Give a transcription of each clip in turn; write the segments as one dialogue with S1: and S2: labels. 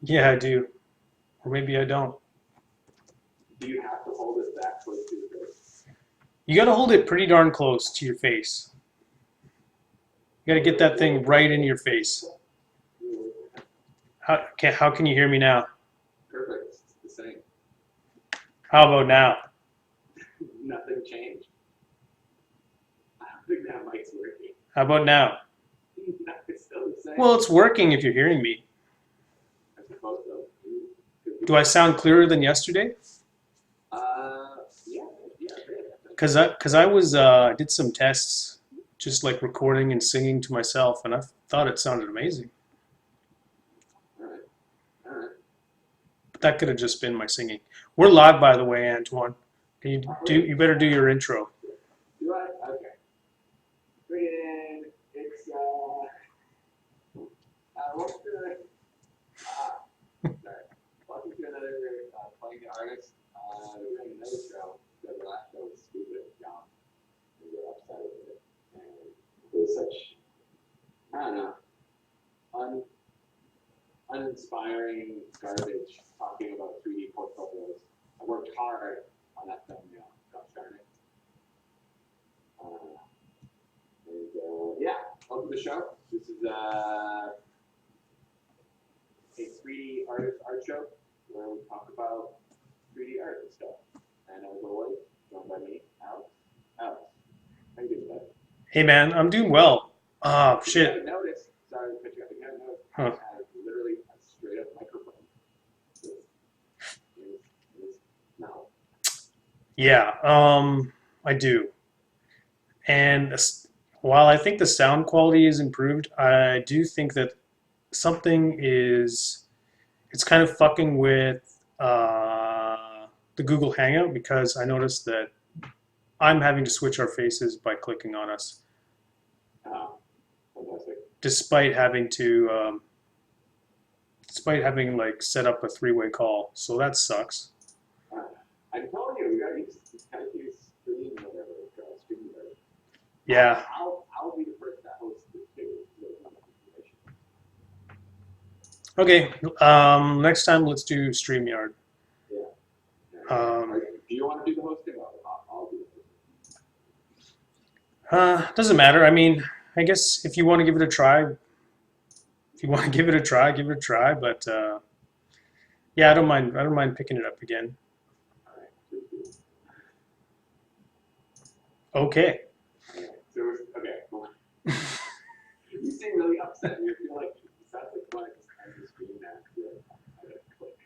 S1: Yeah, I do. Or maybe I don't.
S2: Do you have to hold it that close to your face?
S1: You gotta hold it pretty darn close to your face. You gotta get that thing right in your face. How can you hear me now?
S2: Perfect. It's the same.
S1: How about now?
S2: Nothing changed. I don't think that mic's working.
S1: How about now?
S2: It's still the same.
S1: Well, it's working if you're hearing me.
S2: I suppose so. Could
S1: Do I
S2: be.
S1: sound clearer than yesterday?
S2: Yeah, yeah, I think.
S1: Cause I did some tests, just like recording and singing to myself, and I thought it sounded amazing.
S2: All right, all right.
S1: But that could have just been my singing. We're live, by the way, Antoine. Can you do?
S2: Wait,
S1: You better do your intro.
S2: do I? Okay. Bring it in. It's welcome to the sorry. Welcome to another playing the artist. We're doing another show. The last show was stupid, John. We were upset with it, and it was such I don't know, un uninspiring garbage talking about 3D portfolios. I worked hard on that thumbnail. Gosh darn it. Uh, yeah, welcome to the show. This is a 3D artist art show where we talk about 3D art and stuff. And as always, joined by me, Alex. Alex, how you doing, bud?
S1: Hey, man, I'm doing well. Ah,
S2: If you
S1: shit.
S2: haven't noticed, sorry to cut you off, if you haven't noticed,
S1: Huh.
S2: Alex has literally a straight up microphone. Is no.
S1: Yeah. I do. And while I think the sound quality is improved, I do think that something is it's kind of fucking with the Google Hangout because I noticed that I'm having to switch our faces by clicking on us,
S2: Fantastic.
S1: despite having to despite having like set up a three-way call. So that sucks.
S2: Uh, I told you, we got to use stream or whatever it's called, stream whatever.
S1: Yeah.
S2: I'll be the person that hosts this too. So it's not much information.
S1: Okay. Next time let's do StreamYard.
S2: Yeah.
S1: Um,
S2: Do you want to do the hosting? I'll do the
S1: doesn't matter. I mean, I guess if you want to give it a try, if you want to give it a try, give it a try. But yeah, I don't mind. I don't mind picking it up again.
S2: hosting. All right. Please do.
S1: Okay.
S2: All right. So, okay. Well, you seem really upset. You feel like it sounds like fun. Just end the stream now. I gotta click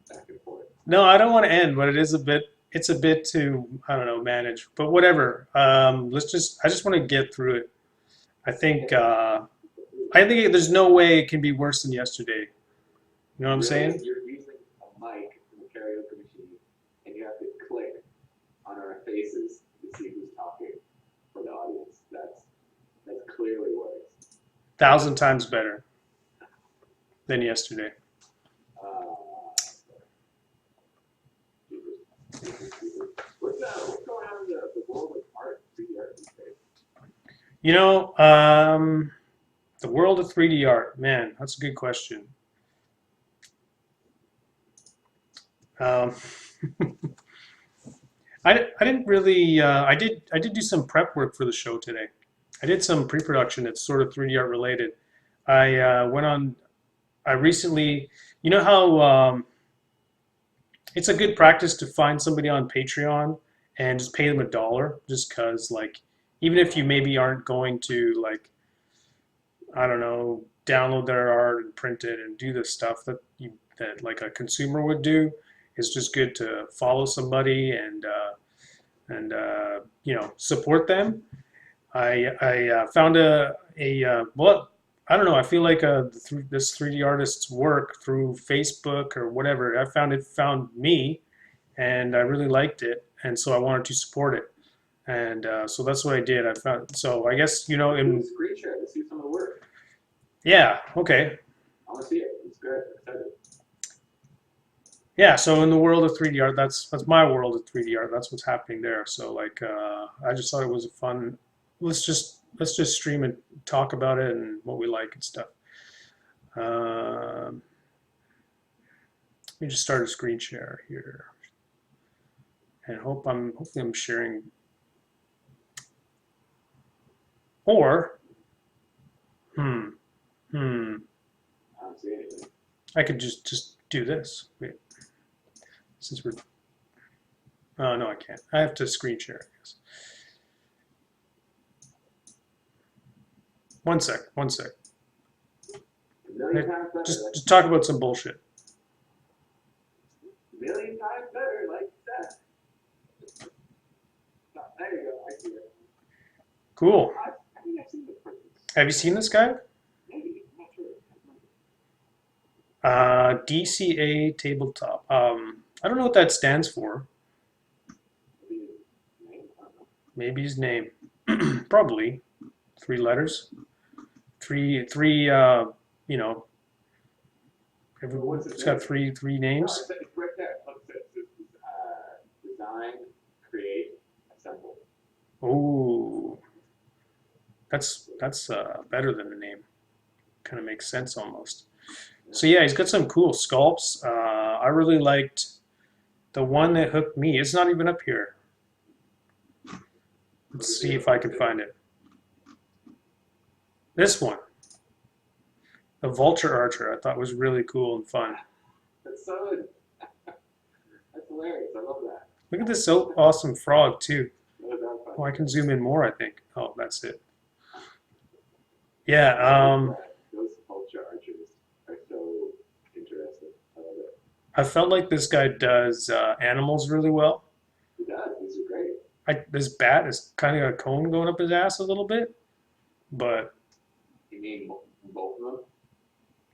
S2: back and forth.
S1: No, I don't want to end, but it is a bit. It's a bit to I don't know manage, but whatever. Let's just. I just want to get through it. I think. I think there's no way it can be worse than yesterday. You know what I'm
S2: Really,
S1: saying?
S2: you're using a mic from a karaoke machine, and you have to click on our faces to see who's talking for the audience. That's clearly worse.
S1: 1,000 times better than yesterday.
S2: Uh, what's going on in the world of art, 3D art these days?
S1: You know, the world of 3D art, man, that's a good question. Um, I didn't really I did do some prep work for the show today. I did some pre-production that's sort of 3D art related. I went on. I recently, you know how it's a good practice to find somebody on Patreon and just pay them $1, just cause like even if you maybe aren't going to like I don't know download their art and print it and do the stuff that like a consumer would do, it's just good to follow somebody and you know support them. I found a well, I don't know. I feel like this 3D artist's work through Facebook or whatever. Found me, and I really liked it, and so I wanted to support it, and so that's what I did. I found so I guess you know
S2: Do a
S1: in
S2: screen share. Let's see some of the work.
S1: yeah okay
S2: I want to see it. It's good. I'm excited.
S1: yeah. So in the world of 3D art, that's my world of 3D art. That's what's happening there. So like I just thought it was a fun. Let's just stream and talk about it and what we like and stuff. Um, Let me just start a screen share here, and hopefully I'm sharing. Or, hmm, hmm,
S2: I don't see anything.
S1: I could just do this. Wait, since we're, oh no, I can't. I have to screen share, I guess. One sec.
S2: A million times better.
S1: Just talk about some bullshit.
S2: A million times better, like that. There you go. I see it.
S1: Cool.
S2: I think I've seen this person.
S1: Have you seen this guy?
S2: Maybe. I'm not sure.
S1: DCA tabletop. I don't know what that stands for.
S2: Maybe his name. I don't know.
S1: Maybe his name. Probably 3 letters. Three. You know,
S2: What's his
S1: it's got
S2: name?
S1: three
S2: No,
S1: names.
S2: it's right there. Look, it says design, create, assemble.
S1: Oh, that's better than the name. Kind of makes sense almost. So yeah, he's got some cool sculpts. I really liked the one that hooked me. It's not even up here. Let's see if I can find it. This one, the Vulture Archer, I thought was really cool and fun.
S2: That's so. That's hilarious. I love that.
S1: Look at this so awesome frog too.
S2: That was
S1: Oh, I
S2: fun.
S1: can zoom in more, I think. Oh, that's it. Yeah,
S2: Those culture archers are so interesting. I love it.
S1: I felt like this guy does animals really well.
S2: He does. These are great.
S1: This bat is kind of got a cone going up his ass a little bit, but
S2: You mean both of them?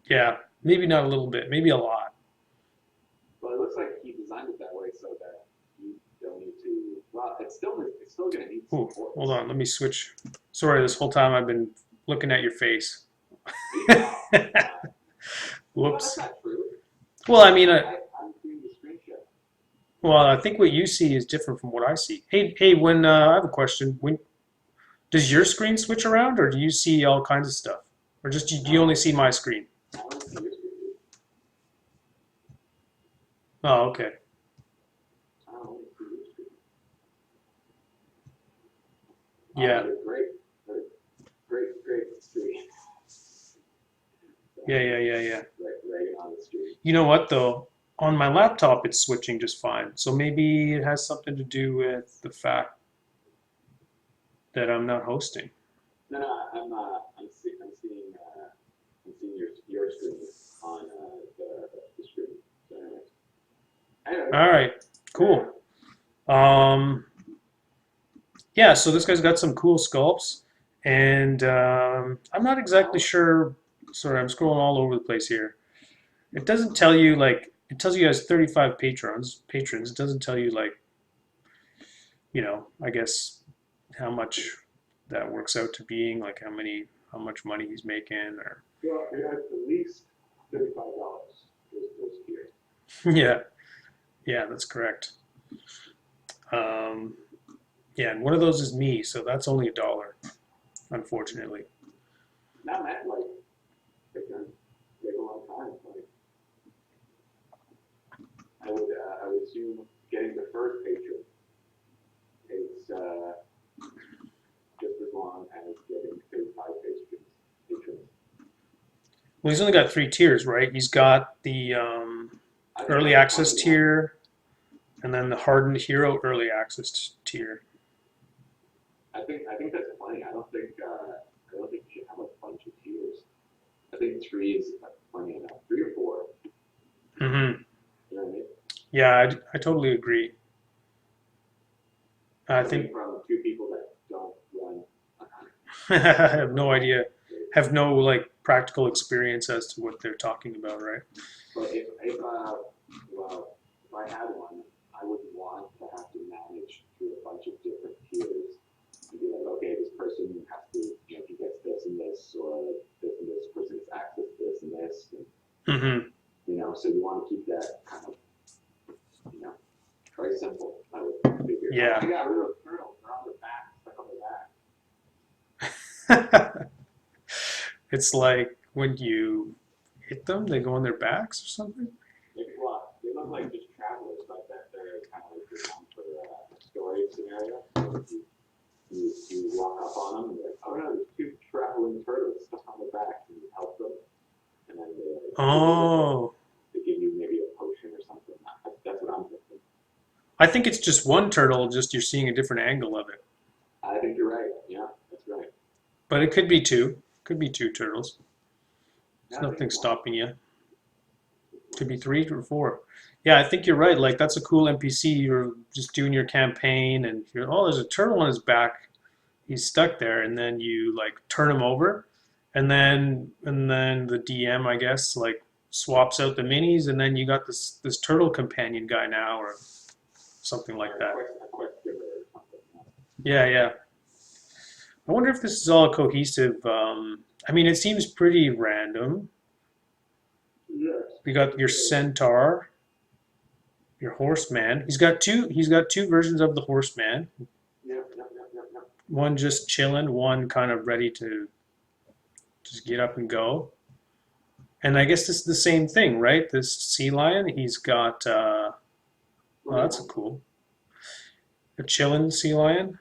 S1: yeah, maybe not a little bit, maybe a lot.
S2: Well, it looks like he designed it that way so that you don't need to. Well, it's still going to need
S1: Ooh,
S2: support.
S1: hold on, let me switch. Sorry, this whole time I've been looking at your face.
S2: Well, that's
S1: Whoops.
S2: not true.
S1: Well, I mean,
S2: I'm doing the screen share.
S1: well, I think what you see is different from what I see. Hey, when I have a question, when does your screen switch around, or do you see all kinds of stuff, or just do you only see my screen?
S2: I don't see your screen.
S1: Oh, okay.
S2: I don't see your screen.
S1: Yeah,
S2: Great, great screen.
S1: yeah.
S2: Right on the screen.
S1: You know what though? On my laptop, it's switching just fine. So maybe it has something to do with the fact that I'm not hosting.
S2: No, I'm seeing your screen on the screen. So anyway.
S1: All right, cool. Um, yeah, so this guy's got some cool sculpts, and I'm not exactly sure. Sorry, I'm scrolling all over the place here. It doesn't tell you like it tells you he has 35 patrons. It doesn't tell you like I guess how much that works out to being, like how much money he's making, or
S2: Well, it has at least $35 was here.
S1: yeah, yeah, that's correct. Um, yeah, and one of those is me, so that's only $1, unfortunately.
S2: Not that like it can take a long time. Like I would assume getting the first patron is just as long as getting 35 patrons.
S1: Well, he's only got 3 tiers, right? He's got the
S2: I think
S1: early
S2: that's
S1: access
S2: plenty.
S1: tier, and then the hardened hero early access tier.
S2: I think that's plenty. I don't think you should have a bunch of tiers. I think 3 is plenty enough. 3 or 4.
S1: Hmm.
S2: You know what I mean?
S1: Yeah, I totally agree. I
S2: Coming
S1: think
S2: from 2 people that don't run.
S1: I have no idea, have no like practical experience as to what they're talking about, right?
S2: But if I had one, I wouldn't want to have to manage through a bunch of different tiers and be like, okay, this person has to, he gets this and this, or this and this person gets access to this and this, and,
S1: Hmm.
S2: so you want to keep that kind of, very simple. I would figure.
S1: Yeah.
S2: I got rid of turtles. They're on their back, stuck on their back.
S1: It's like when you hit them, they go on their backs or something.
S2: Maybe what? like just travelers, like that. They're kind of like your one for a story scenario. You walk up on them and they're like, oh no, there's two traveling turtles stuck on the back, and you help them, and then
S1: Oh,
S2: they give you maybe a potion or something. That's what I'm thinking.
S1: I think it's just one turtle, just you're seeing a different angle of it.
S2: I think you're right. Yeah, that's right.
S1: But it could be two. Could be two turtles.
S2: Yeah,
S1: There's
S2: I think
S1: nothing
S2: it's one.
S1: stopping you. Could be three or four. Yeah, I think you're right. Like that's a cool NPC. You're just doing your campaign, and you're oh, there's a turtle on his back. He's stuck there, and then you like turn him over, and then the DM, I guess, like swaps out the minis, and then you got this turtle companion guy now, or something like
S2: Or
S1: that.
S2: a quest giver or something.
S1: Yeah, yeah. I wonder if this is all cohesive. I mean, it seems pretty random.
S2: Yes.
S1: We got your centaur, your horseman. He's got two versions of the horseman.
S2: Yep, yep, yep, yep, yep.
S1: One just chilling, one kind of ready to just get up and go. And I guess this is the same thing, right? This sea lion, he's got oh, that's a cool. A chilling sea lion,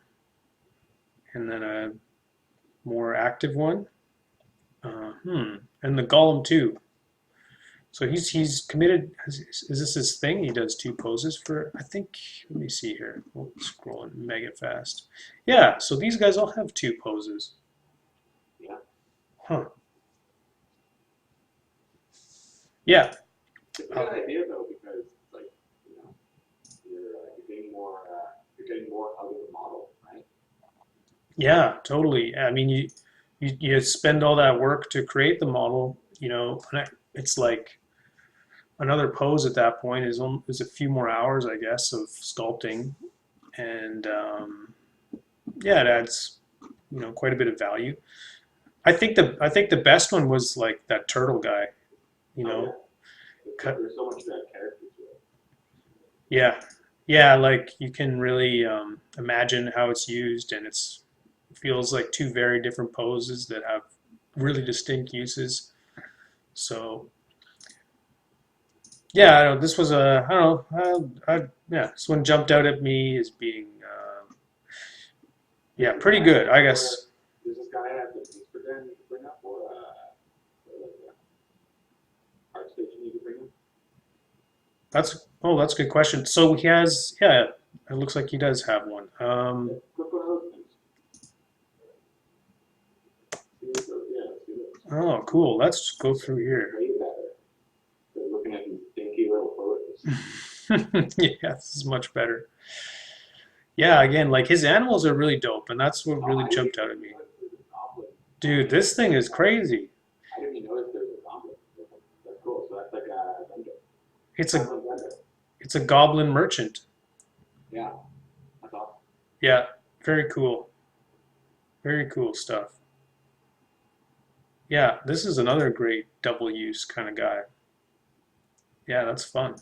S1: and then a more active one. And the golem too. So he's committed. Is this his thing? He does two poses for. I think. Let me see here. Oh, scrolling mega fast. Yeah. So these guys all have two poses.
S2: Yeah.
S1: Huh. Yeah.
S2: It's a
S1: Uh,
S2: good idea though because like you know you're getting more out of the model, right?
S1: yeah. Totally. I mean, you spend all that work to create the model. And it's like another pose at that point is a few more hours, I guess, of sculpting, and yeah, it adds quite a bit of value. I think the best one was like that turtle guy. You
S2: Oh
S1: know,
S2: yeah.
S1: cut.
S2: There's so much character to it.
S1: Yeah, yeah. Like you can really imagine how it's used, and it feels like two very different poses that have really distinct uses. So yeah, I don't. This was a I don't know. Yeah, this one jumped out at me as being yeah,
S2: There's this
S1: pretty
S2: guy
S1: good, I
S2: or
S1: guess.
S2: there's this guy at the Instagram you could bring up or like art station you could bring up.
S1: That's a good question. So he has, yeah, it looks like he does have one.
S2: Yeah, click one of those things. See what those, yeah, see those.
S1: Oh, cool. Let's go through here.
S2: Way better than looking at these dinky little photos.
S1: Yeah, this is much better. Yeah, again, like his animals are really dope, and that's what
S2: Oh,
S1: really
S2: I didn't
S1: jumped
S2: even
S1: out at me.
S2: notice there's a goblin.
S1: Dude, this thing is crazy.
S2: I didn't even notice there's a goblin. That's cool. So that's like a vendor.
S1: It's a
S2: Goblin vendor.
S1: it's a goblin merchant.
S2: Yeah, that's awesome.
S1: Yeah, very cool. Very cool stuff. Yeah, this is another great double use kind of guy. Yeah, that's fun.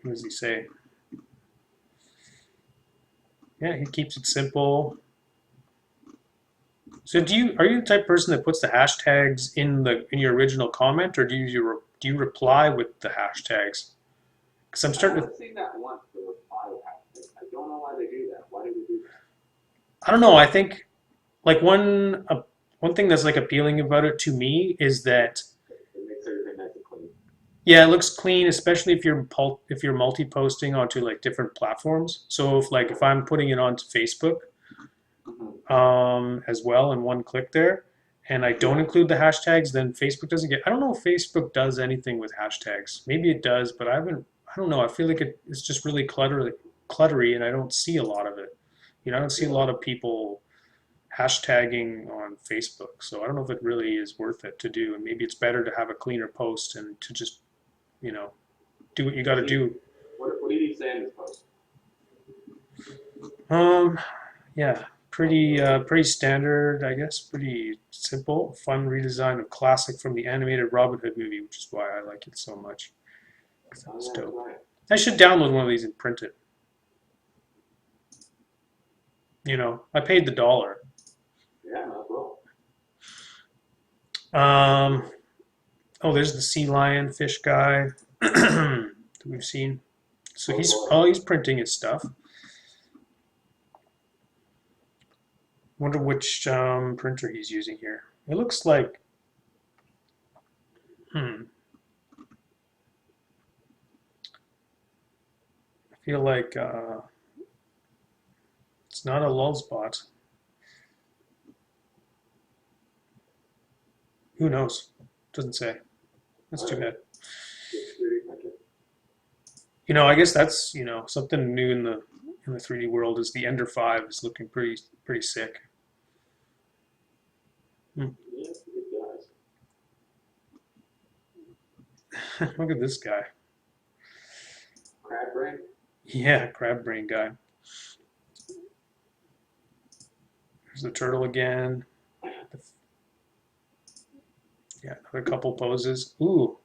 S1: What does he say? Yeah, he keeps it simple. So are you the type of person that puts the hashtags in your original comment, or do you reply with the hashtags? Because I'm
S2: I
S1: starting to,
S2: haven't seen that once, the reply hashtag. I don't know why they do that. Why do they do that?
S1: I don't know. I think like one thing that's like appealing about it to me is that
S2: It makes everything nice and clean.
S1: yeah, it looks clean, especially if you're multi-posting onto like different platforms. So if I'm putting it onto Facebook
S2: Mm-hmm.
S1: as well in one click there, and I don't
S2: Yeah.
S1: include the hashtags, then Facebook doesn't get. I don't know if Facebook does anything with hashtags. Maybe it does, but I haven't. I don't know. I feel like it's just really cluttery, and I don't see a lot of it. I don't see a
S2: Yeah.
S1: lot of people hashtagging on Facebook, so I don't know if it really is worth it to do. And maybe it's better to have a cleaner post and to just you know do what you got to
S2: See,
S1: do.
S2: what did he say in his post?
S1: Um, yeah, pretty standard, I guess. Pretty simple, fun redesign of classic from the animated Robin Hood movie, which is why I like it so much. 'Cause
S2: Oh
S1: that's
S2: yeah, that's
S1: dope.
S2: right.
S1: I should download one of these and print it. I paid the dollar.
S2: Yeah, might as well.
S1: Um, oh, there's the sea lion fish guy. that we've seen. So
S2: Oh
S1: oh,
S2: boy.
S1: he's printing his stuff. Wonder which printer he's using here. It looks like, I feel like it's not a Lulzbot. Who knows? Doesn't say. That's
S2: All
S1: too
S2: right.
S1: bad.
S2: Good 3D printer.
S1: I guess that's something new in the 3D world is the Ender 5 is looking pretty sick. Hmm.
S2: Yeah, it does.
S1: Look at this guy.
S2: Crab brain.
S1: Yeah, crab brain guy. There's the turtle again. Yeah, another couple poses. Ooh,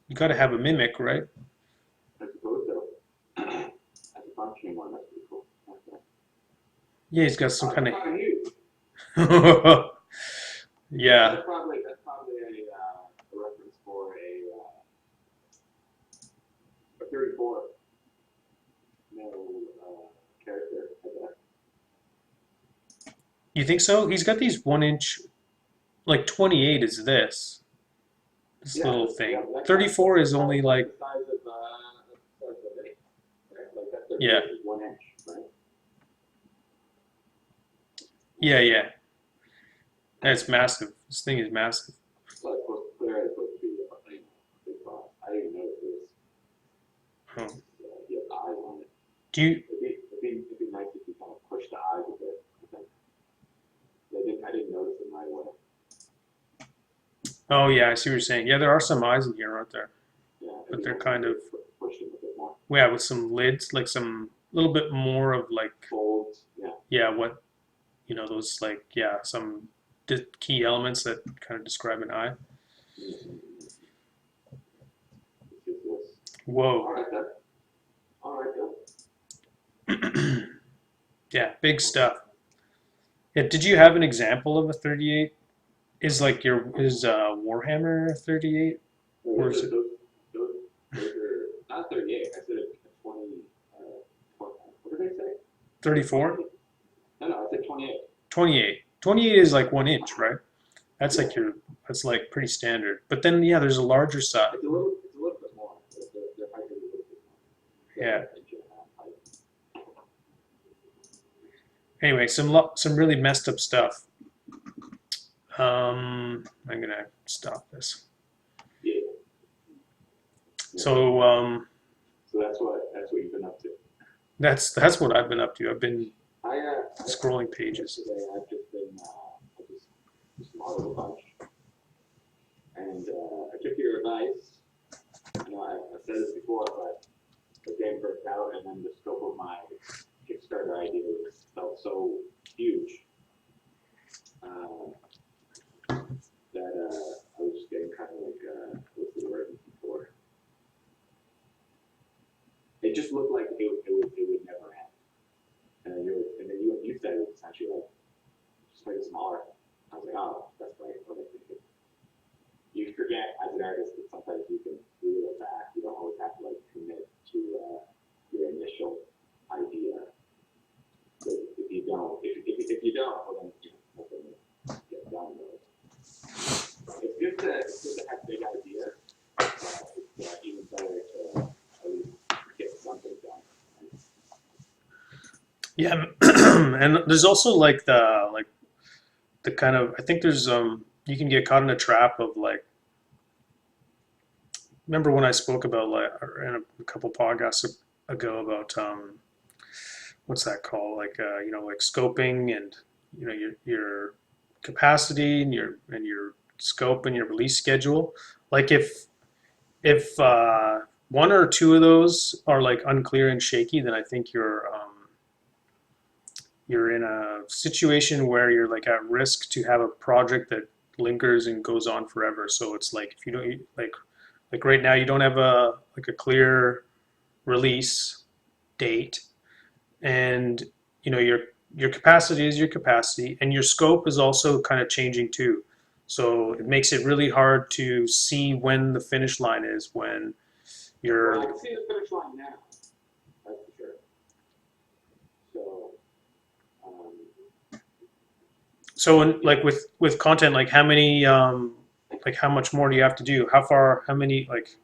S1: you got to have a mimic, right?
S2: I suppose so. That's a functioning one. That's pretty cool. Okay.
S1: Yeah, he's got some
S2: Oh, that's
S1: kind
S2: probably huge.
S1: of. Yeah,
S2: That's probably a reference for a 34 no character. I guess.
S1: you think so? He's got these 1 inch, like 28 is this
S2: Yeah,
S1: little
S2: yeah.
S1: thing.
S2: That's
S1: 34
S2: the
S1: is
S2: size.
S1: only
S2: That's
S1: like,
S2: the size of it. Right? Like that
S1: yeah,
S2: 34 is 1 inch, right?
S1: yeah. That's massive. This thing is massive.
S2: So it's supposed to clear. It's supposed to be a big boss. I didn't even notice this.
S1: Oh.
S2: He has eyes on it.
S1: Do you?
S2: It'd be nice if you kind of push the eyes a bit. I think. I didn't notice them right away.
S1: Oh yeah, I see what you're saying. Yeah, there are some eyes in here, aren't there?
S2: Yeah, it'd
S1: But
S2: be
S1: they're
S2: nice if
S1: kind
S2: you
S1: of,
S2: push them a bit more.
S1: yeah, with some lids, like some little bit more of like,
S2: Folds. Yeah.
S1: yeah, what those like, yeah, some key elements that kind of describe an eye.
S2: Mm-hmm. It's just this.
S1: Whoa.
S2: All right then. All right then.
S1: Yeah, big stuff. Yeah, did you have an example of a 38? Is like your is Warhammer 38
S2: Well,
S1: or is it
S2: those are not 38. I said 20. 20 what did I say?
S1: 34?
S2: 20? No, I said 28.
S1: 28. 28 is like 1 inch, right? That's
S2: Yeah.
S1: like that's like pretty standard. But then yeah, there's a larger size.
S2: It's a little bit more. The height is a little bit more. They're
S1: Yeah.
S2: like inch and a half height.
S1: Anyway, some really messed up stuff. I'm gonna stop this.
S2: Yeah. Yeah.
S1: So
S2: So that's what you've been up to.
S1: that's what I've been up to. I've been
S2: I
S1: scrolling pages.
S2: yesterday I've just been I just modeled a bunch, and I took your advice. I've said this before, but the game burnt out, and then the scope of my Kickstarter idea felt so huge that I was just getting kind of like what's the word I'm looking for? It just looked like it would never end. And then you said it was essentially like just make it smaller. I was like, oh, that's right. You forget as an artist that sometimes you can reel it back. You don't always have to like commit to your initial idea. But if you don't, well then nothing will get done. Really. It's good to have big ideas. It's even better to at least get something done.
S1: Yeah, and there's also like the kind of I think there's you can get caught in a trap of like remember when I spoke about like in a couple podcasts ago about what's that called like like scoping and your capacity and your scope and your release schedule like if one or two of those are like unclear and shaky then I think you're in a situation where you're like at risk to have a project that lingers and goes on forever. So it's like if you don't like right now you don't have a clear release date, and your capacity is your capacity, and your scope is also kind of changing too. So it makes it really hard to see when the finish line is when
S2: Well, I
S1: You're
S2: can see the finish line now. That's for sure. So, um,
S1: so in,
S2: yeah.
S1: like with content, like how many like how much more do you have to do? How far? How many? Like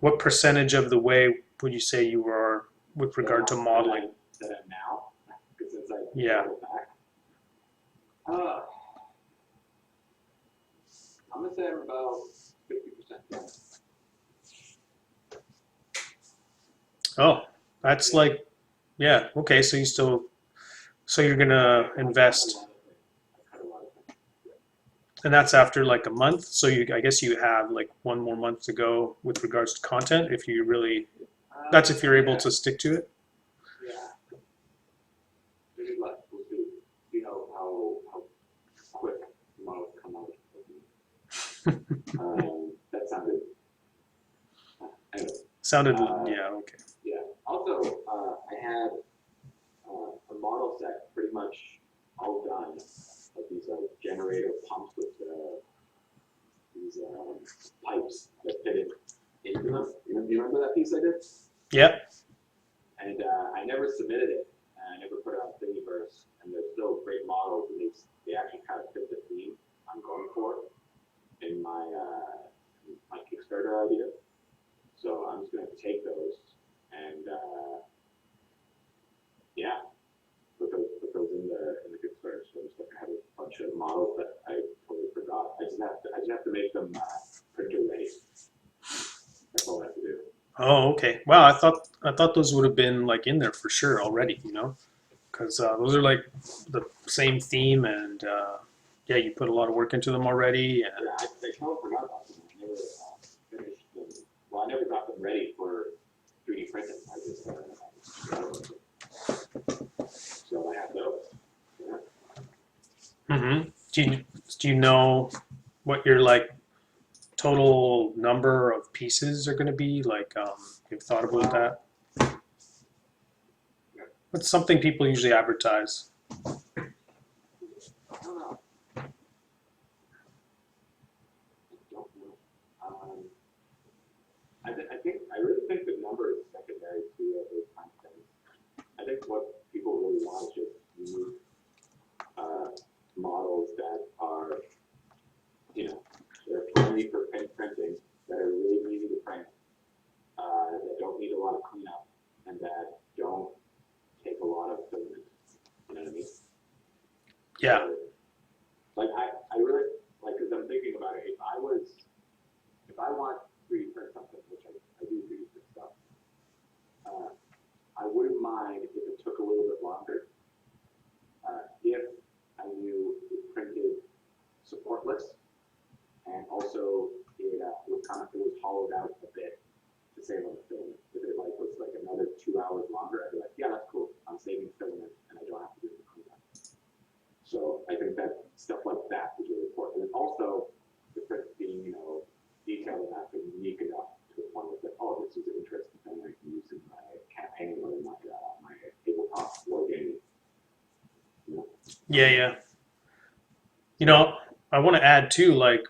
S1: what percentage of the way would you say you are with
S2: That
S1: regard to modeling?
S2: I'm now, because since I
S1: Yeah.
S2: go back, uh, I'm gonna say I'm about 50% done.
S1: Oh, that's
S2: Yeah.
S1: like yeah. Okay, so you still so you're gonna
S2: I got a
S1: invest,
S2: lot of things. I cut a lot of things.
S1: and that's after like a month. So you I guess you have like one more month to go with regards to content if you really that's if you're able
S2: Yeah,
S1: to stick to it.
S2: yeah. Maybe like we'll see. See how quick models come out. That sounded. Anyway,
S1: Sounded
S2: uh,
S1: yeah, okay.
S2: yeah. Also, I had a model set pretty much all done of these generator pumps with these pipes that fit into them. You remember that piece I did?
S1: Yeah.
S2: And I never submitted it. And I never put it on Thingiverse. And they're still great models, and they actually kind of fit the theme I'm going for in my Kickstarter idea. So I'm just going to take those and yeah, put those in the Kickstarter. So just like I have a bunch of models that I totally forgot. I just have to make them printer ready. That's all I have to do.
S1: Oh, okay. Wow, I thought those would have been like in there for sure already, you know, because those are like the same theme and yeah, you put a lot of work into them already. And
S2: Yeah, I totally forgot about them. I never finished them. Well, I never got them ready for 3D printing. I just so I have those. Yeah.
S1: do you know what your like total number of pieces are going to be? Like, you've thought about
S2: Well,
S1: that? It's something people usually advertise.
S2: I don't know. I don't know. Um, I really think the number is secondary to those kind of things. I think what people really want is just unique uh, models that are, you know, they're friendly for printing, that are really easy to print, that don't need a lot of cleanup, and that don't take a lot of filament. You know what I mean?
S1: Yeah,
S2: So, like, I really, like, because I'm thinking about it, if I want 3D print something, which I do 3D print stuff, uh, I wouldn't mind if it took a little bit longer, if I knew it printed supportless, and also it was hollowed out a bit to save on the filament. If it like was like another 2 hours longer, I'd be like, yeah, that's cool. I'm saving filament, and I don't have to do the cleanup. So I think that stuff like that is really important. And also the print being, detailed enough and unique enough to the point that, oh, this is an interesting thing I can use in my campaign or in my tabletop war game. You know?
S1: yeah, yeah. You know, I want to add too, like,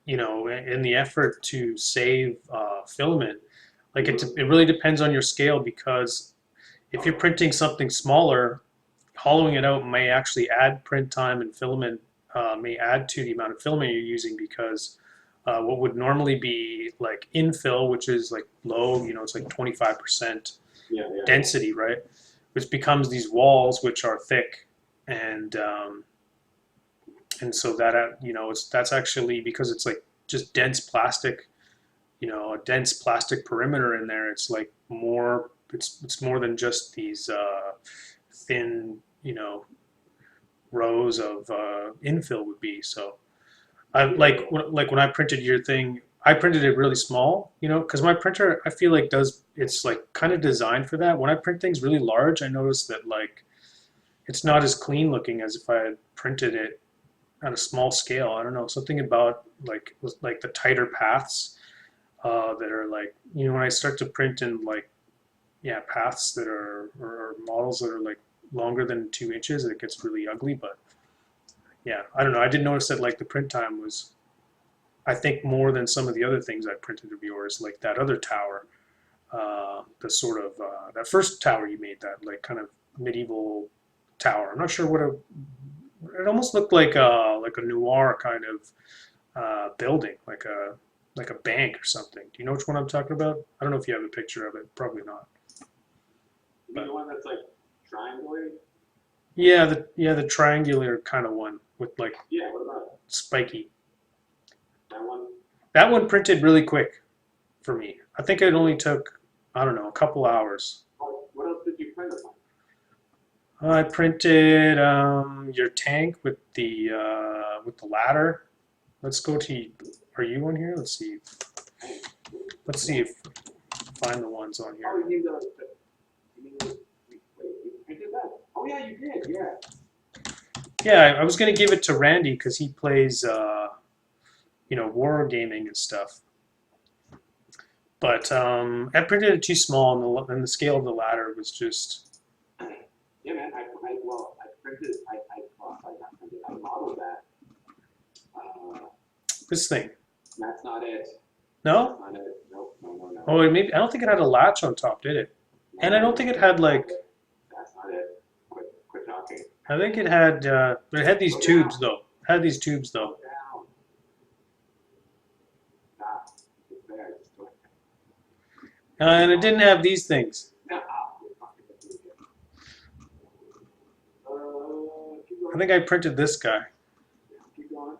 S1: you know, in the effort to save filament, like it really depends on your scale because if you're printing something smaller, hollowing it out may actually add print time and filament may add to the amount of filament you're using because what would normally be like infill, which is like low, you know, it's like 25%
S2: Yeah, yeah, yeah.
S1: density, right? Which becomes these walls which are thick and so that you know that's actually because it's like just dense plastic, you know, a dense plastic perimeter in there. It's like more. It's more than just these thin, you know, rows of infill would be. So I
S2: Yeah, yeah,
S1: like when I printed your thing, I printed it really small, you know, because my printer I feel like does it's like kind of designed for that. When I print things really large, I notice that like it's not as clean looking as if I had printed it at a small scale. I don't know, something about like the tighter paths that are like you know when I start to print in like yeah paths that are or models that are like longer than 2 inches, it gets really ugly. But yeah, I don't know. I did notice that like the print time was I think more than some of the other things I printed of yours, like that other tower. the sort of that first tower you made, that like kind of medieval tower. I'm not sure what it almost looked like a noir kind of building, like a bank or something. Do you know which one I'm talking about? I don't know if you have a picture of it. Probably not.
S2: You mean
S1: But
S2: the one that's like triangular?
S1: yeah, the triangular kind of one with like
S2: Yeah, what about it?
S1: spiky.
S2: That one?
S1: That one printed really quick for me. I think it only took, I don't know, a couple hours.
S2: Oh, what else did you print on?
S1: I printed your tank with the ladder. Let's go to. Are you on here? Let's see. Let's see if find the ones on
S2: Oh,
S1: here.
S2: you mean wait, you printed that? Oh yeah, you did, yeah.
S1: Yeah, I was gonna give it to Randy because he plays, war gaming and stuff. But I printed it too small, and the scale of the ladder was just
S2: Yeah, man. I printed. Well, I not printed. I modeled that. Uh,
S1: this thing.
S2: that's not it. That's
S1: No?
S2: not it. Nope. No. No. No.
S1: Oh, maybe I don't think it had a latch on top, did it? And I
S2: No.
S1: don't think it had like.
S2: That's not it. Quit talking.
S1: I think it had these
S2: Go
S1: tubes
S2: down.
S1: though. It had these tubes
S2: Go
S1: though.
S2: down. Stop. It's there. Just do it.
S1: And it didn't have these things.
S2: No. You're fucking with me again. Keep
S1: I
S2: going.
S1: think I printed this guy.
S2: Keep going.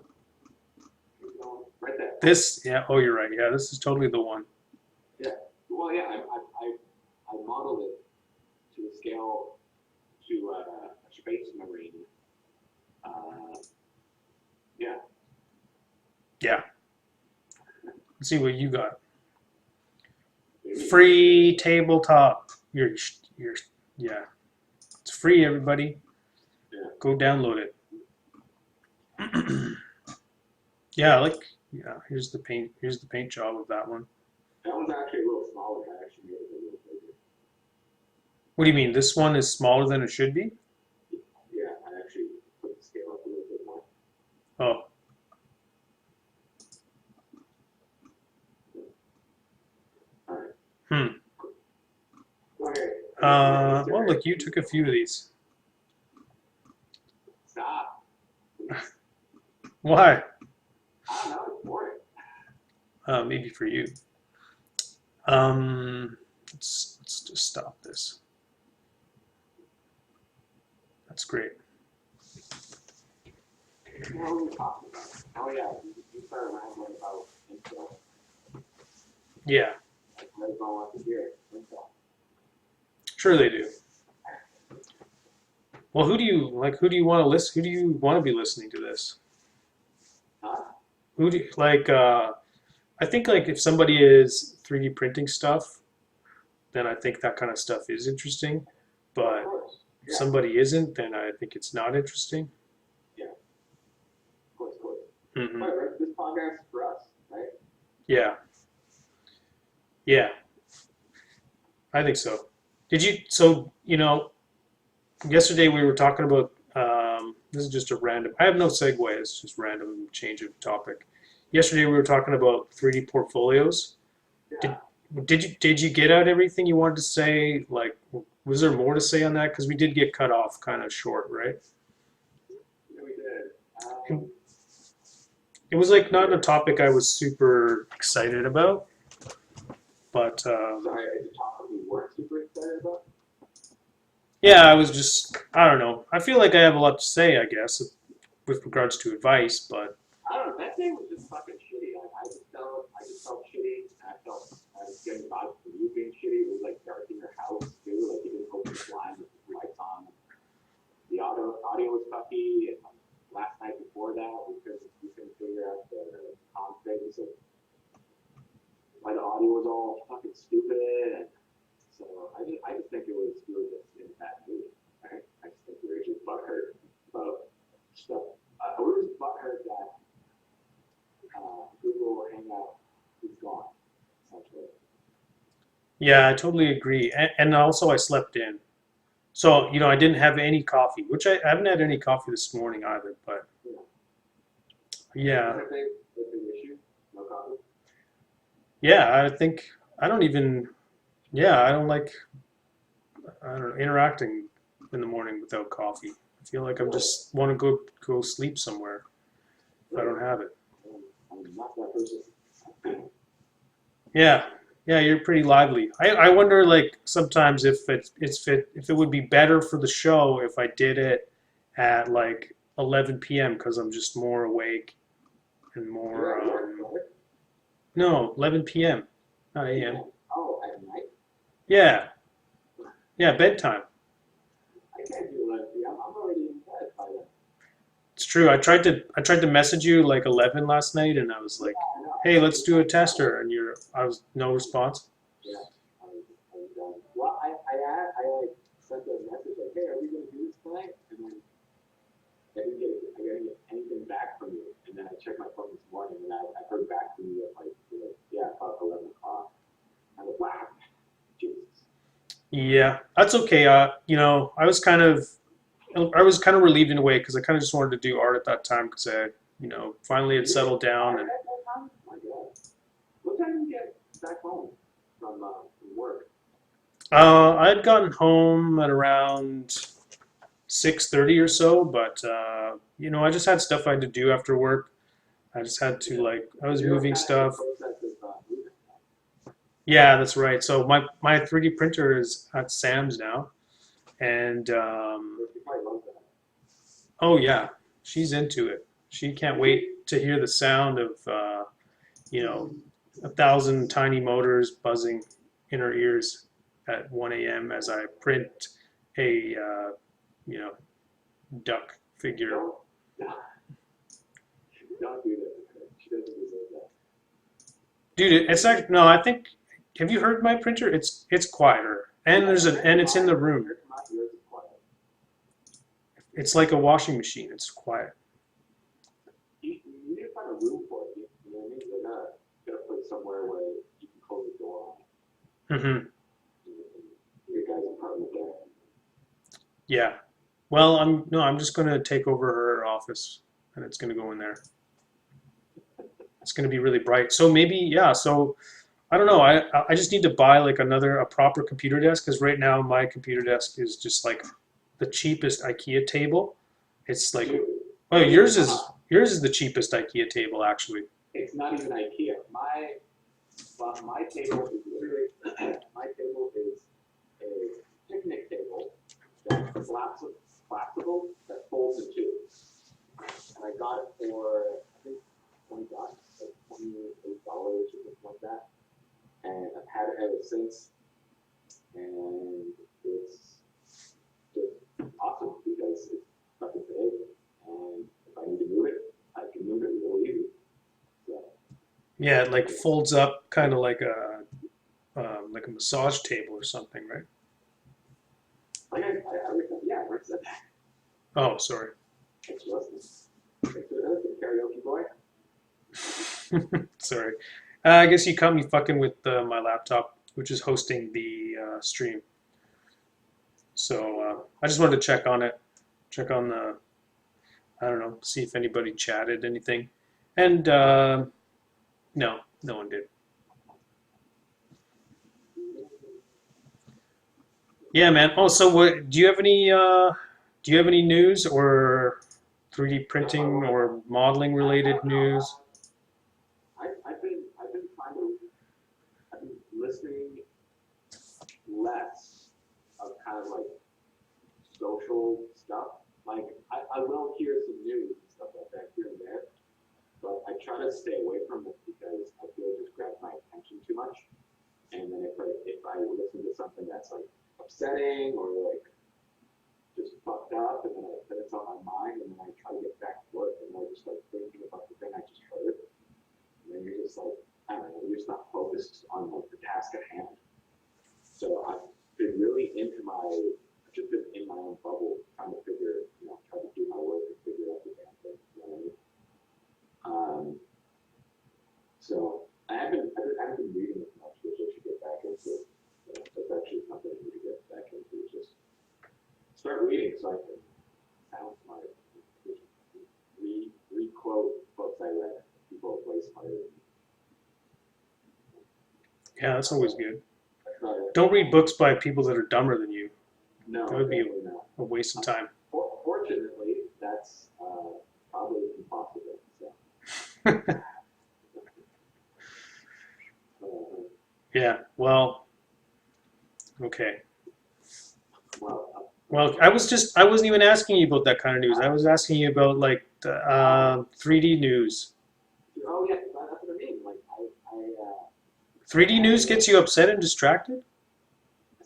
S2: Keep going. Right there.
S1: This, yeah. Oh, you're right. Yeah, this is totally the one.
S2: Yeah. Well, yeah. I modeled it to a scale to a space marine. Yeah.
S1: Yeah. Let's see what you got. Free tabletop. You're, yeah. It's free, everybody.
S2: Yeah.
S1: Go download it. Yeah, here's the paint. Here's the paint job of that one.
S2: That one's actually a little smaller. I actually made it a little bigger.
S1: What do you mean? This one is smaller than it should be?
S2: Yeah, I actually put the scale up a little bit more.
S1: Oh,
S2: All right.
S1: hmm.
S2: Okay.
S1: Well, look, you took a few of these.
S2: Stop.
S1: Why?
S2: I don't know. It's boring.
S1: Maybe for you. Let's just stop this. That's great.
S2: What were we talking about? Oh yeah, you started rambling about Intel.
S1: Yeah,
S2: Like, everybody wants to hear Intel.
S1: sure they do. Well, who do you like? Who do you want to listen? Who do you want to be listening to this?
S2: Huh?
S1: Who do you, like? I think like if somebody is 3D printing stuff, then I think that kind of stuff is interesting.
S2: Of
S1: But
S2: course.
S1: if
S2: Yeah.
S1: somebody isn't, then I think it's not interesting.
S2: Yeah. Of course. Of course.
S1: Hmm.
S2: Right. This podcast is for us, right?
S1: Yeah, yeah, I think so. Did you? So yesterday we were talking about. This is just a random. I have no segue. It's just random change of topic. Yesterday we were talking about 3D portfolios.
S2: Yeah.
S1: Did you get out everything you wanted to say? Like, was there more to say on that? Because we did get cut off kind of short, right?
S2: Yeah, we did.
S1: It was like not a topic I was super excited about, but
S2: Sorry, the topic we weren't super excited about.
S1: yeah, I was just I don't know. I feel like I have a lot to say, I guess, with regards to advice, but
S2: I don't know. That day was just fucking shitty. I just felt shitty. And I was getting vibes from you being shitty. It was like dark in your house too. Like you didn't open the blinds with the lights on. The audio was fucky. And last night before that, we couldn't figure out the config. So why the audio was all fucking stupid. And so I just think we were just in a bad mood. Right? I just think we were just butthurt about stuff. We were just butthurt that Google Hangout is gone, essentially.
S1: yeah, I totally agree. And also I slept in. So, I didn't have any coffee, which I haven't had any coffee this morning either, but
S2: You know,
S1: yeah.
S2: is that a big issue? No coffee?
S1: Yeah, I think I don't even Yeah, I don't know, interacting in the morning without coffee. I feel like I'm
S2: Really?
S1: just want to go sleep somewhere if I
S2: Really?
S1: don't have it.
S2: I'm not that person.
S1: Yeah, yeah, you're pretty lively. I wonder like sometimes if it would be better for the show if I did it at like 11 p.m. because I'm just more awake and
S2: You're
S1: more
S2: at work, right?
S1: no 11 p.m. not a.m.
S2: PM. Oh, at night?
S1: Yeah, yeah, bedtime.
S2: I can't do 11 p.m. I'm already in bed by then.
S1: It's true. I tried to message you like 11 last night, and I was
S2: Yeah,
S1: like,
S2: I know.
S1: "Hey, let's do a tester," and I was no response.
S2: Yeah, I was done. Well, I like sent a message like, hey, are we going to do this tonight? And then I didn't get anything back from you. And then I checked my phone this morning and I heard back from you at like yeah, about 11 o'clock. I was like, wow, Jesus.
S1: Yeah, that's okay. I was kind of relieved in a way because I kind of just wanted to do art at that time because finally had
S2: You did
S1: settled down
S2: art
S1: and
S2: at that time? My God. What time did you get back home from work?
S1: I had gotten home at around 6:30 or so, but I just had stuff I had to do after work. I just had to
S2: Yeah.
S1: like I was
S2: You're
S1: moving
S2: kind of in the
S1: stuff.
S2: process of moving.
S1: Yeah, that's right. So my 3D printer is at Sam's now, and
S2: You probably love that.
S1: oh yeah, she's into it. She can't wait to hear the sound of you know 1,000 tiny motors buzzing in her ears at 1 a.m. as I print a you know duck figure.
S2: Don't, don't do that to her. She doesn't deserve that.
S1: Dude, it's like no, I think. Have you heard my printer? It's quieter, and
S2: Yeah,
S1: and it's in the room.
S2: yours is quiet.
S1: It's like a washing machine. It's quiet.
S2: You need to find a room for it. You know what I mean? They're gonna put it somewhere where you can close the door on
S1: Hmm.
S2: your guys' apartment there.
S1: Yeah. Well, I'm just gonna take over her office, and it's gonna go in there. It's gonna be really bright. So maybe yeah. So I don't know. I just need to buy like a proper computer desk because right now my computer desk is just like the cheapest IKEA table. It's like
S2: Dude,
S1: oh
S2: it's
S1: yours is the cheapest IKEA table actually.
S2: it's not even IKEA. My table is literally my table is a picnic table that's collapsible that folds in two. And I got it for I think $20, like $28 or something like that. And I've had it ever since. And it's just awesome because it's fucking big. And if I need to move it, I can move it real easy. So
S1: Yeah, it like folds up kind of like a massage table or something, right?
S2: yeah, I said that.
S1: Oh, sorry.
S2: Thanks for listening. Thanks for listening, karaoke boy.
S1: Sorry. I guess you caught me fucking with my laptop, which is hosting the stream. So I just wanted to check on it, check on I don't know, see if anybody chatted anything. And no, no one did. Yeah, man. Oh, so what? Do you have any news or 3D printing or modeling related news?
S2: I've been kind of I've been listening less of kind of like social stuff. Like I will hear some news and stuff like that here and there, but I try to stay away from it because I feel it just grabs my attention too much. And then if I listen to something that's like upsetting or like just fucked up, and then it's on my mind, and then I try to get back to work, and I just like thinking about the thing I just heard, and then you're just like, I don't know, you're just not focused on like the task at hand. So I've been really I've just been in my own bubble, trying to try to do my work and figure out the damn thing. You know what I mean? So I haven't been reading as much, which I should get back into. That's actually something I need to get back into. Is just start reading so I can sound smart. Just re-quote books I read. People are way smarter than me.
S1: Yeah, that's always good.
S2: I try to
S1: Don't read books by people that are dumber than you.
S2: No,
S1: That would be
S2: definitely not.
S1: a waste of time.
S2: Fortunately, that's probably impossible. So, uh,
S1: Yeah. Well. Okay.
S2: well,
S1: Well, I wasn't even asking you about that kind of news. I was asking you about like the 3D news.
S2: oh yeah, that's what I mean. Like
S1: 3D news gets you upset and distracted?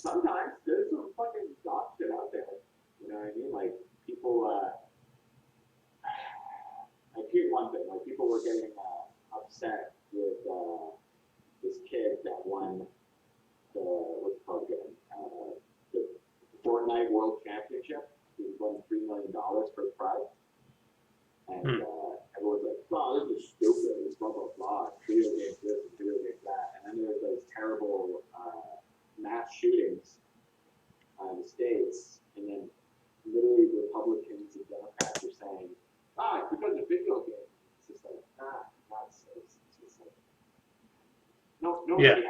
S2: sometimes there's some fucking dog shit out there. You know what I mean? Like people, like here's one thing. Like people were getting upset with this kid that won the what's it called again? The Fortnite World Championship. He won $3 million for the prize. And everyone's like, oh, this is stupid, and blah, blah, blah, video games this and video games that. And then there's those terrible mass shootings in the States, and then literally Republicans and Democrats are saying, it's because of video games. It's just like, it's just like, no,
S1: Yeah.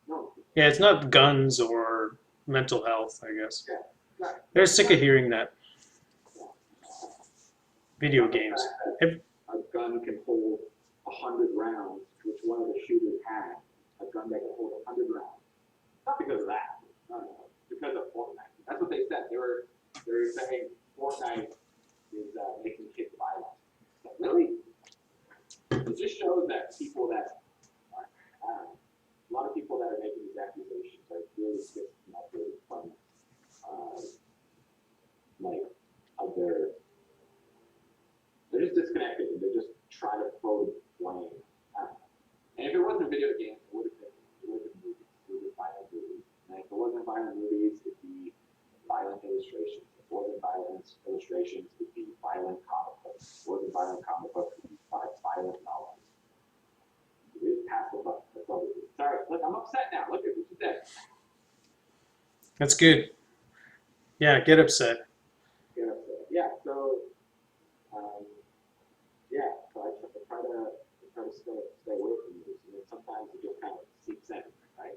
S2: no.
S1: Yeah, it's not guns or mental health, I guess.
S2: Yeah, right.
S1: They're sick of hearing that.
S2: Yeah.
S1: Video
S2: The
S1: games.
S2: fact that a gun can hold 100 rounds, which one of the shooters had, a gun that can hold 100 rounds. Not because of that. No. Because of Fortnite. That's what they said. They were saying Fortnite is making kids violent. But really? It just shows that people that a lot of people that are making these accusations are really disconnected from like of their. They're just disconnected and they're just trying to throw blame. And if it wasn't video games, it would have been movies. It would have been violent movies. And if it wasn't violent movies, it'd be violent illustrations. If it wasn't violent illustrations, it'd be violent comic books. If it wasn't violent comic books, it'd be violent novels. We just pass the buck. That's all we do. Sorry, look, I'm upset now. Look at what you did.
S1: That's good. Yeah, get upset.
S2: Yeah, so so I try to stay away from this, and then sometimes it just kind of seeps in, right?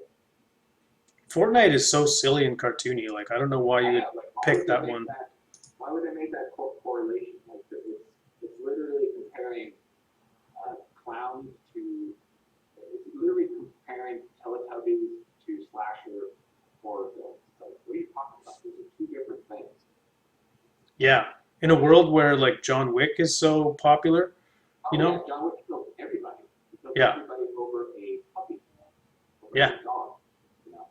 S1: Fortnite is so silly and cartoony. Like, I don't know why you would pick that one.
S2: Why would they make that correlation? Like, it's literally comparing clowns to. It's literally comparing Teletubbies to slasher horror films. Like, what are you talking about? Those are two different things.
S1: Yeah. In a world where like John Wick is so popular, you know?
S2: Yeah, John Wick killed everybody. He killed
S1: Yeah.
S2: everybody over a puppy, over
S1: Yeah.
S2: a dog. You know,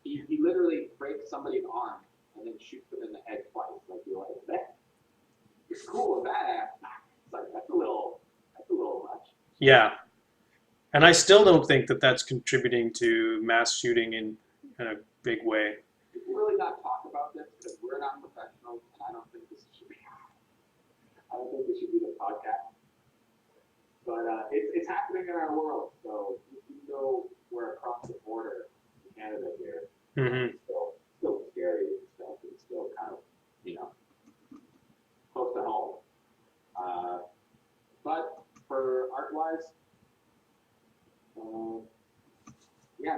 S2: he literally breaks somebody's arm and then shoots them in the head twice. Like you're like, that it's cool and badass. It's like that's a little much.
S1: Yeah. And I still don't think that that's contributing to mass shooting in a big way.
S2: We can really not talk about this because we're not professionals, and I don't think this should be. I don't think this should be the podcast. But it's happening in our world, so even though we're across the border in Canada here,
S1: Mm-hmm.
S2: it's still scary and stuff. It's still kind of, close to home. But for art-wise,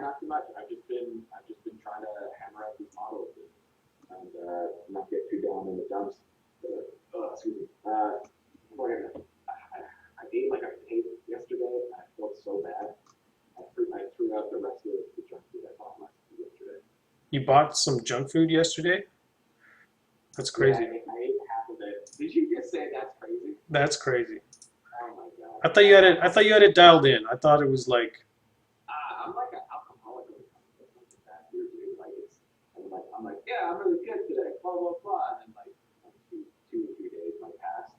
S2: not too much. I've just been trying to hammer out these models and not get too down in the dumps. Excuse me. I ate like a pig yesterday, and I felt so bad. I threw out the rest of the junk food I bought yesterday.
S1: You bought some junk food yesterday? That's crazy.
S2: Yeah, I ate half of it. Did you just say that's crazy?
S1: That's crazy.
S2: Oh my god.
S1: I thought you had it dialed in. I thought it was like.
S2: I'm like an alcoholic when it comes to things like that, dude. Like I'm like, yeah, I'm really good today. Blah blah blah. And then like 2 or 3 days might pass,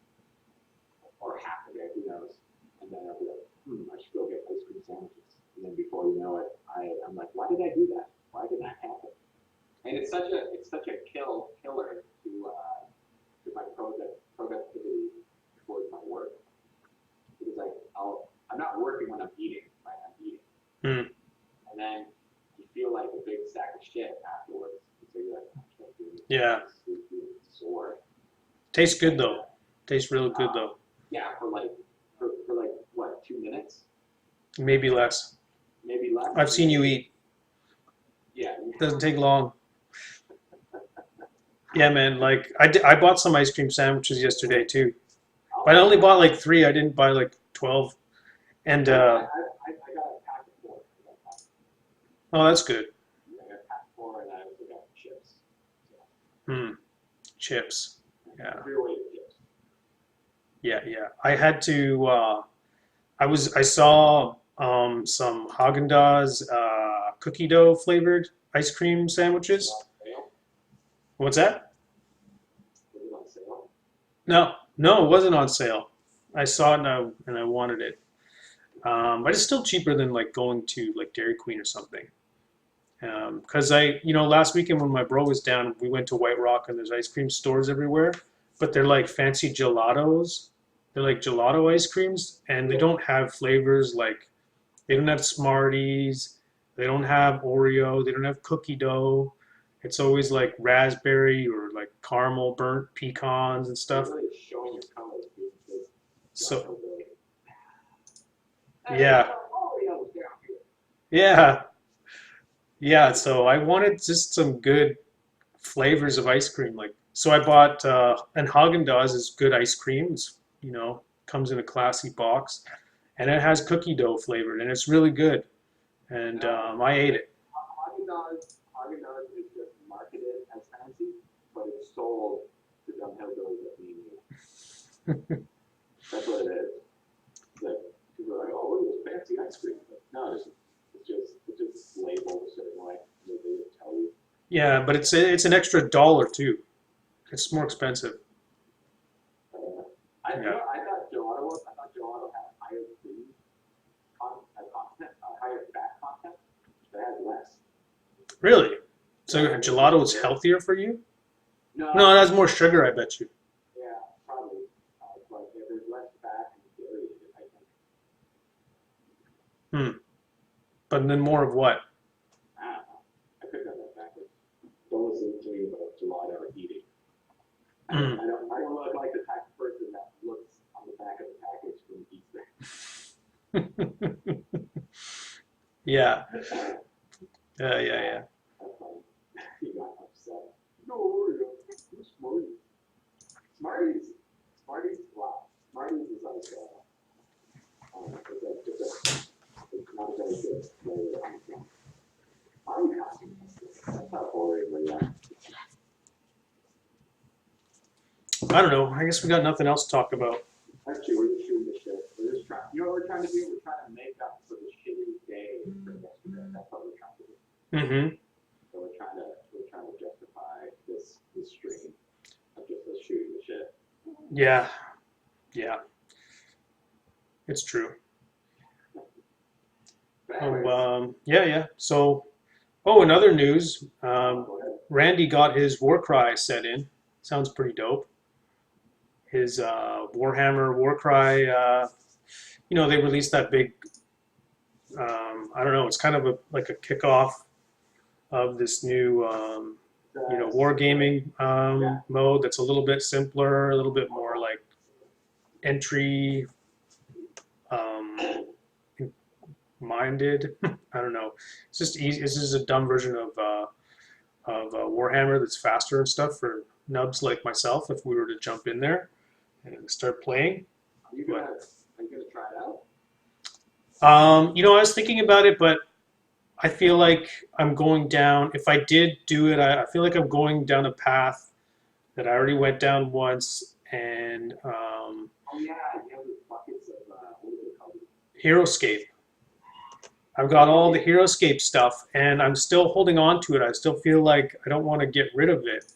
S2: or half a day, who knows? And then I'll be like, I should go get ice cream sandwiches. And then before you know it, I'm like, why did I do that? Why did that happen? And it's such a killer to my productivity towards my work. Because I'm not working when I'm eating, right? I'm eating.
S1: Mm.
S2: And then you feel like a big sack of shit afterwards. So you're like, I can't do it.
S1: Yeah.
S2: It's sore.
S1: Tastes good though. Tastes real good though.
S2: Yeah, for what, 2 minutes?
S1: Maybe less.
S2: Maybe less.
S1: I've seen you eat.
S2: Yeah,
S1: Doesn't take long. Yeah, man. Like I bought some ice cream sandwiches yesterday too, but I only bought like three. I didn't buy like 12. And
S2: I got a pack of four. I got a pack,
S1: oh, that's good.
S2: I got a pack of four, and I also got chips. So,
S1: Hmm. Chips. Yeah.
S2: three away chips.
S1: Yeah. Yeah. I had to. I saw some Haagen-Dazs cookie dough flavored ice cream
S2: Was it
S1: sandwiches.
S2: on sale?
S1: What's that?
S2: Was it on sale?
S1: No, no, it wasn't on sale. I saw it and I wanted it. But it's still cheaper than like going to like Dairy Queen or something. Because last weekend when my bro was down, we went to White Rock and there's ice cream stores everywhere, but they're like fancy gelatos. They're like gelato ice creams, and they
S2: Yeah.
S1: don't have flavors like they don't have Smarties, they don't have Oreo, they don't have cookie dough. It's always like raspberry or like caramel burnt pecans and
S2: You're
S1: stuff.
S2: really showing your colors, dude. It's not
S1: So
S2: so good. Hey,
S1: yeah,
S2: Oreo's down here.
S1: yeah, yeah. So I wanted just some good flavors of ice cream. Like, so I bought, and Haagen-Dazs is good ice cream. Comes in a classy box, and it has cookie dough flavored, and it's really good. And
S2: No,
S1: I ate it.
S2: Haagen-Dazs is just marketed as fancy, but it's sold to dumb hillbillies that need you. That's what it is. It's like people are like, oh, look at this fancy ice cream. But no, it's just labeled a certain way. They just tell you.
S1: Yeah, but it's an extra dollar too. It's more expensive. Yeah,
S2: I thought gelato had higher cream content, higher fat content, but it has less.
S1: really. So
S2: Yeah,
S1: gelato is healthier for you? No, it
S2: no,
S1: has more sugar, I bet you.
S2: yeah, probably. But if there's less fat and dairy, I think.
S1: Hmm. But then more of what?
S2: I don't know. I could have that backwards. Don't listen to me about gelato or eating.
S1: Hmm.
S2: I don't look like the type of person that looks on the back of the package when he
S1: Yeah.
S2: eats it.
S1: Yeah. Yeah.
S2: That's funny. He got upset. No Oreo. No Smarties. Smarties. Smarties. Wow. Smarties is like it's not a very good flavor on its own. Kolakowski. That's how boring we are.
S1: I don't know. I guess we got nothing else to talk about.
S2: Actually, we're just shooting the shit. We're just trying. You know what we're trying to do? We're trying to make up for the shitty day for yesterday. That's what we're trying to do.
S1: Mm-hmm.
S2: So we're trying to justify this stream of just us shooting the shit.
S1: Yeah. Yeah. It's true.
S2: But
S1: Oh,
S2: anyways,
S1: yeah, yeah. So, oh, in other news,
S2: go ahead.
S1: Randy got his Warcry set in. Sounds pretty dope. His Warhammer Warcry. They released that big. I don't know. It's kind of like a kickoff of this new, wargaming
S2: Yeah.
S1: mode that's a little bit simpler, a little bit more like entry um, minded. I don't know. It's just easy. This is a dumb version of Warhammer that's faster and stuff for nubs like myself. If we were to jump in there and start playing, but
S2: Are you gonna try it out?
S1: I was thinking about it, but I feel like I'm going down. If I did do it, I feel like I'm going down a path that I already went down once, and
S2: Oh yeah, you have those buckets of what are they called?
S1: HeroScape. I've got all the HeroScape stuff, and I'm still holding on to it. I still feel like I don't want to get rid of it.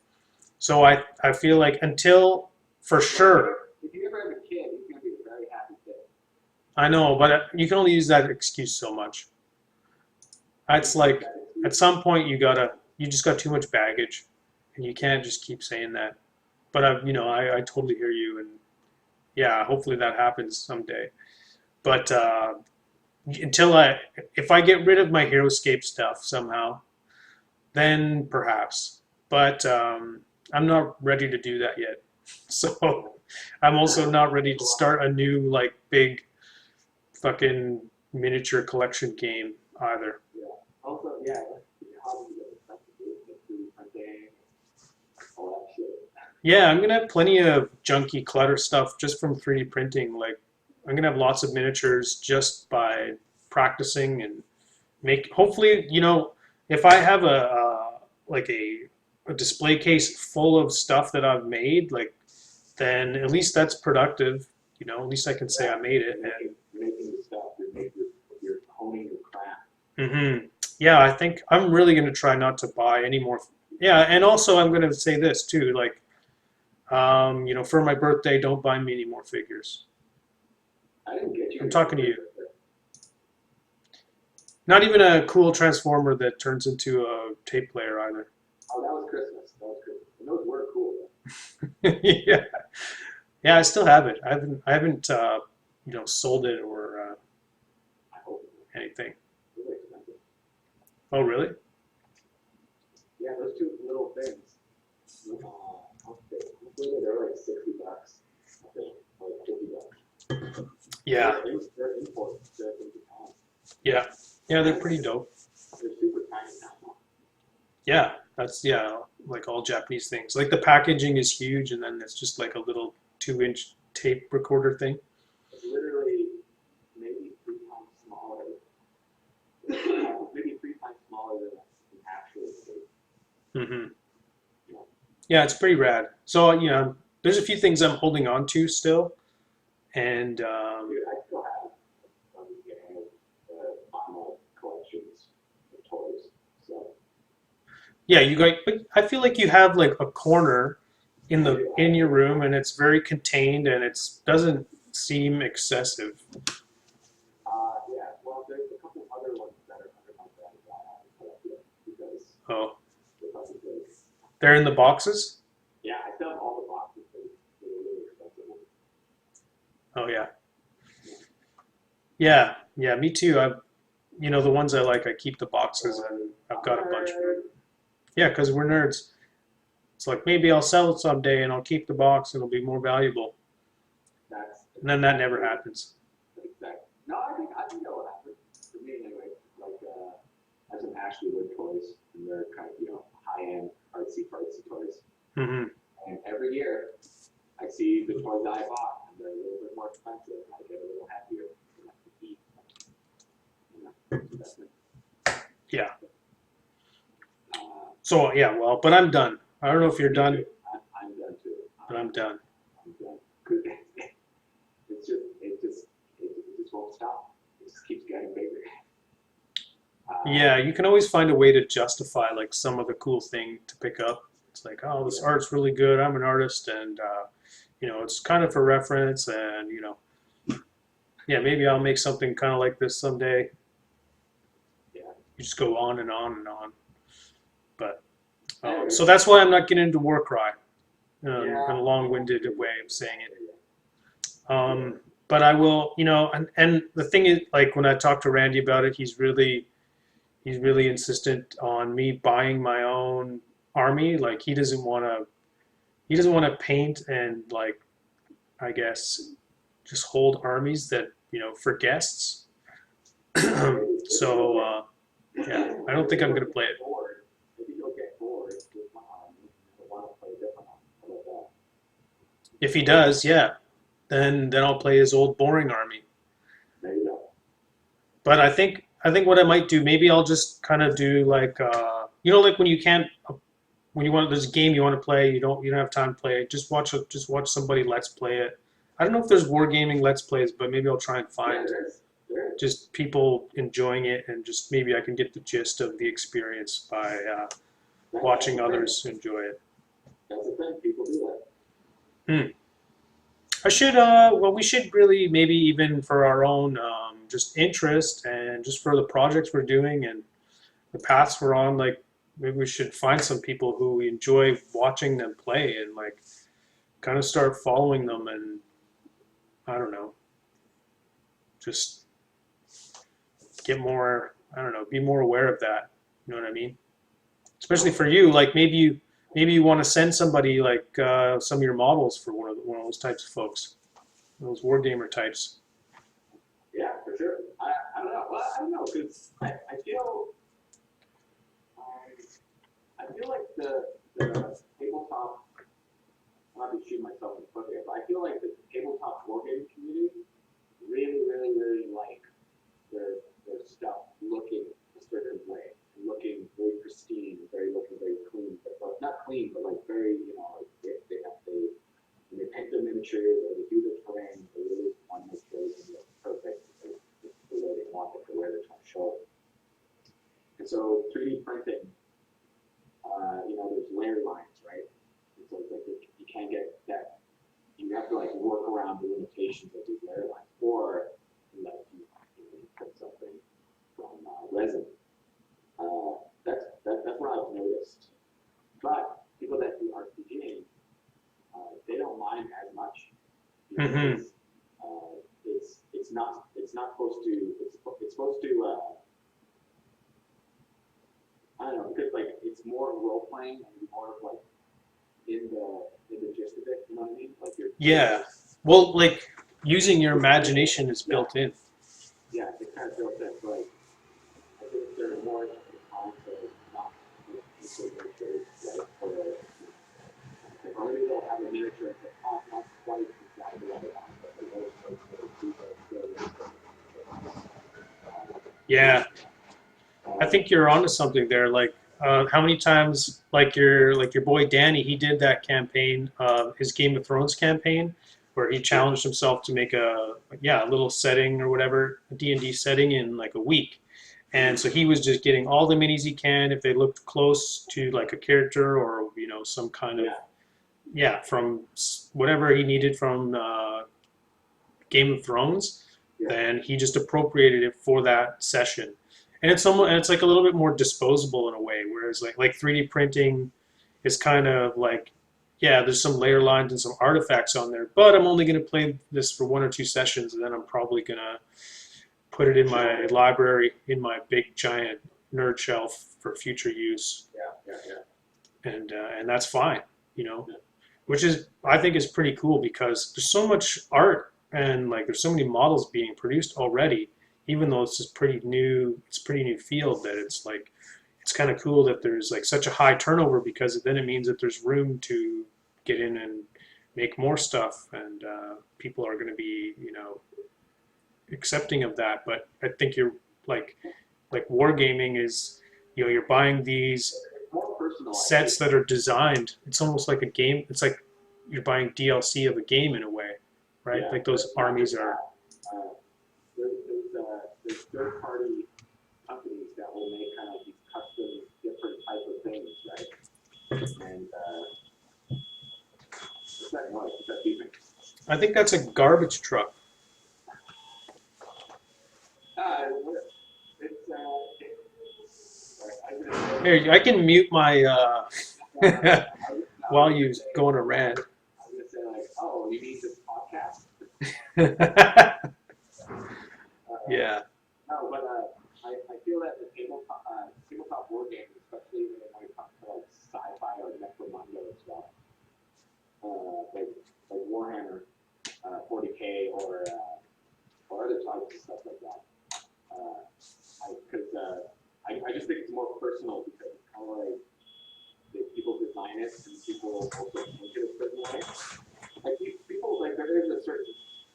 S1: So I feel like until for sure,
S2: If you ever have a kid, he's gonna be a very happy kid.
S1: I know, but you can only use that excuse so much. It's like at some point you just got too much baggage, and you can't just keep saying that. But I totally hear you, and yeah, hopefully that happens someday. But until if I get rid of my HeroScape stuff somehow, then perhaps. But I'm not ready to do that yet. So I'm also not ready to start a new like big fucking miniature collection game either.
S2: Yeah. Also, yeah, hobby, that's
S1: Yeah, I'm gonna have plenty of junky clutter stuff just from 3D printing. Like, I'm gonna have lots of miniatures just by practicing and make. Hopefully, if I have like a display case full of stuff that I've made, like, then at least that's productive. At least I can say
S2: Yeah,
S1: I made it.
S2: you're making the stuff. You're honing your craft.
S1: Yeah, I think I'm really gonna try not to buy any more. Yeah, and also I'm gonna say this too, like, for my birthday, don't buy me any more figures.
S2: I didn't get you
S1: I'm
S2: anything.
S1: talking to you. Not even a cool transformer that turns into a tape player either.
S2: Oh, that was Christmas. That was Christmas. And those were cool.
S1: Yeah, yeah, I still have it. I haven't sold it or
S2: I hope
S1: anything.
S2: really expensive.
S1: Oh, really?
S2: Yeah, those two little things. They're like $60. I think, like $50.
S1: Yeah,
S2: They're imports. They're from Japan.
S1: yeah, yeah. They're pretty dope.
S2: They're super tiny now.
S1: Yeah, that's like all Japanese things. Like the packaging is huge, and then it's just like a little 2-inch tape recorder thing.
S2: It's literally maybe 3 times smaller. Maybe 3 times smaller than an actual tape.
S1: hmm
S2: You know,
S1: Yeah, it's pretty rad. So there's a few things I'm holding on to still, and
S2: dude, I still have some gang vinyl collections of toys. So
S1: yeah, but I feel like you have like a corner in
S2: I
S1: the
S2: do.
S1: in your room, and it's very contained, and it doesn't seem excessive.
S2: Yeah. Well, there's a couple other ones that are under my bed that I haven't collected because
S1: Oh,
S2: they're fucking big.
S1: they're in the boxes.
S2: Yeah, I still have all the boxes. They're really expensive ones.
S1: Oh yeah, yeah, yeah. Me too. The ones I like, I keep the boxes, and I've got a bunch. Yeah, because we're nerds. It's like maybe I'll sell it someday, and I'll keep the box, and it'll be more valuable.
S2: That's
S1: And then that never happens.
S2: exact. No, I think that will happen for me anyway. Like I have some Ashley Wood toys, and they're kind of high end artsy toys.
S1: hmm
S2: And every year, I see the toys I bought, and they're a little bit more expensive. And I get a little happier and I can eat. Investment.
S1: Yeah.
S2: Uh,
S1: So yeah, well, but I'm done. I don't know if you're
S2: Me
S1: done,
S2: too. I'm done too.
S1: but I'm done.
S2: I'm done. 'Cause it just won't stop. It just keeps getting bigger.
S1: Yeah, you can always find a way to justify like some of the cool thing to pick up. It's like, oh, this
S2: Yeah,
S1: art's really good. I'm an artist, and it's kind of for reference, and yeah, maybe I'll make something kind of like this someday.
S2: yeah.
S1: You just go on and on and on. But
S2: Anyway,
S1: so that's why I'm not getting into war cry. In a
S2: yeah.
S1: long-winded way of saying it. But I will, and the thing is, like when I talked to Randy about it, he's really insistent on me buying my own army. Like he doesn't want to paint and like I guess just hold armies that for guests. So yeah, I don't think I'm gonna play it.
S2: Bored. Maybe you'll get bored with and want to play a different one. How about that?
S1: If he does, yeah, then I'll play his old boring army.
S2: There you go.
S1: But I think what I might do, maybe I'll just kind of do like like when you can't when you want there's a game you want to play, you don't have time to play it. Just watch somebody let's play it. I don't know if there's wargaming let's plays, but maybe I'll try and
S2: Yeah,
S1: find
S2: there is.
S1: just people enjoying it and just maybe I can get the gist of the experience by
S2: That's
S1: watching
S2: the thing.
S1: others enjoy it.
S2: That's the thing. People do
S1: Hmm. I should well we should really maybe even for our own just interest and just for the projects we're doing and the paths we're on, like maybe we should find some people who we enjoy watching them play and like kind of start following them and I don't know, just get more, I don't know, be more aware of that. You know what I mean? Especially for you, like maybe you want to send somebody like some of your models for one of those types of folks, those wargamer types.
S2: that. Yeah, for sure. I don't know. Well, I don't know because um, I feel like the tabletop shoot myself in the foot here, but I feel like the tabletop wargaming community really like their stuff looking a certain way, looking very pristine, looking very clean, but not clean, but like very, like when they paint their miniatures or they do their terrain, they really want to make sure everything looks perfect. It's the way they want it, the way they're trying to show it. And so 3D printing, there's layer lines, right? And so it's like you can't get that. You have to like work around the limitations of these layer lines, or like you print something from resin. That's what I've noticed. But people that do RPGing, they don't mind as much
S1: Mm-hmm.
S2: because it's not supposed to it's supposed to I don't know, because like it's more role playing and more of like in the gist of it, you know what I mean? Like
S1: Yeah. Well, like using your imagination is
S2: yeah,
S1: built in.
S2: yeah, it's kind of built in. So like I think they're more interested in to not miniatures, right? Or maybe they'll have a miniature that's not quite exactly like that, but
S1: Yeah. I think you're onto something there. Like, how many times, like your boy Danny, he did that campaign, his Game of Thrones campaign, where he
S2: yeah,
S1: challenged himself to make a little setting or whatever, a D&D setting in like a week. And so he was just getting all the minis he can if they looked close to like a character or some kind of
S2: yeah,
S1: from whatever he needed from Game of Thrones,
S2: yeah,
S1: then he just appropriated it for that session. And it's like a little bit more disposable in a way, whereas like 3D printing is kind of like, yeah, there's some layer lines and some artifacts on there, but I'm only going to play this for 1 or 2 sessions, and then I'm probably going to put it in my library in my big giant nerd shelf for future use, and that's fine, you know, which is I think is pretty cool because there's so much art and like there's so many models being produced already. Even though it's a pretty new field that it's like it's kind of cool that there's like such a high turnover because then it means that there's room to get in and make more stuff and people are going to be accepting of that. But I think you're like wargaming is you're buying these
S2: it's more personal, I think.
S1: sets that are designed. It's almost like a game. It's like you're buying DLC of a game in a way, right?
S2: Yeah,
S1: Like those armies are.
S2: there's third-party companies that will make kind of like these custom, different type of things, right? And what's that noise? What's that beeping?
S1: I think that's a garbage truck.
S2: It's
S1: Here, I can mute my
S2: I
S1: while
S2: was
S1: you
S2: gonna say,
S1: go on a rant.
S2: I was gonna say like, oh, you mean this podcast?
S1: Yeah.
S2: No, but I feel that the tabletop board games, especially when it comes to like sci-fi or necromunda stuff, like Warhammer 40K or other types of stuff like that. Because I just think it's more personal because it's kind of like people design it and people also paint it a certain way. Like people like there is a certain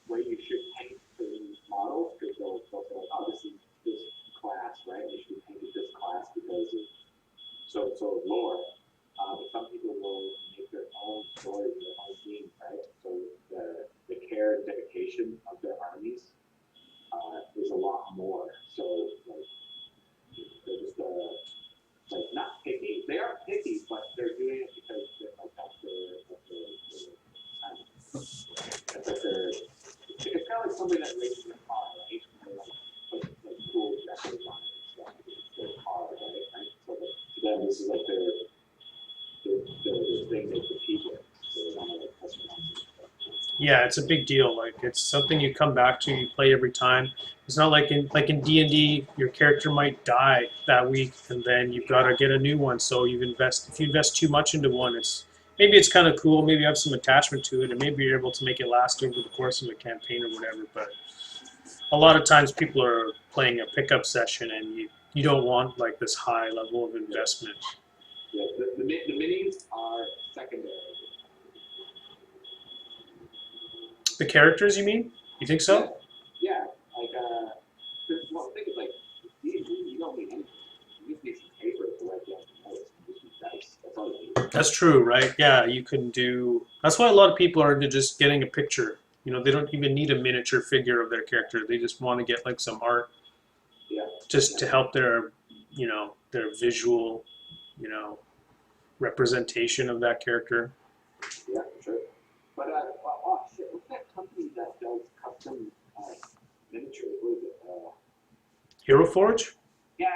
S2: way you should paint certain models because they'll say like, oh, this is this class, right? You should be painted this class because of so lore. But some people will make their own stories, their own themes, right? So the care and dedication of their armies is a lot more. So like they're just like not picky. They are picky, but they're doing it because like that's their it's kind of like somebody that races a car, right? And they like cool decorations on it and stuff. It's their car, right? So to them, this is like their thing they compete with. So they want to like customize it and stuff.
S1: Yeah, it's a big deal. Like it's something you come back to, you play every time. It's not like in D&D, your character might die that week, and then you've got to get a new one. So if you invest too much into one, it's kind of cool. Maybe you have some attachment to it, and maybe you're able to make it last over the course of a campaign or whatever. But a lot of times, people are playing a pickup session, and you don't want like this high level of investment.
S2: Yeah, the minis are secondary.
S1: The characters, you mean? You think
S2: Yeah,
S1: so?
S2: yeah. Like, well, think of like D&D. You don't need anything. You just need some paper to write down some notes. You just need dice. That's all you need.
S1: That's true, right? Yeah, you can do. That's why a lot of people are into just getting a picture. They don't even need a miniature figure of their character. They just want to get like some art
S2: Yeah,
S1: just
S2: yeah,
S1: to help their visual, you know, representation of that character.
S2: yeah, for sure. But oh shit, what's that company that does custom miniatures? What is it?
S1: Hero Forge?
S2: Yeah,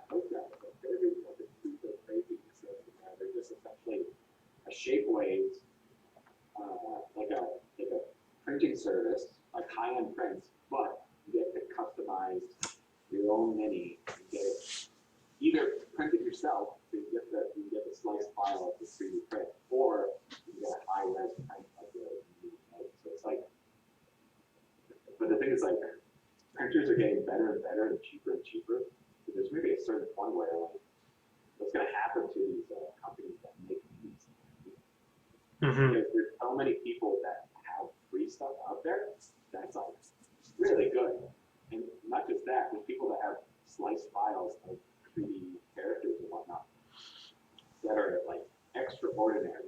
S2: those guys. They're doing something super crazy. So, they're just essentially a Shapeways, like a printing service, like high-end prints, but you get to customize your own mini and get it either print it yourself, so you get the sliced file of the 3D print, or you get a high-res print of the note. So it's like, but the thing is, like, printers are getting better and better and cheaper. So there's maybe a certain point where, like, what's going to happen to these companies that make these?
S1: Mm-hmm.
S2: Because there's so many people that have free stuff out there that's like really good, and not just that, there's people that have sliced files of 3D characters and whatnot that are like extraordinary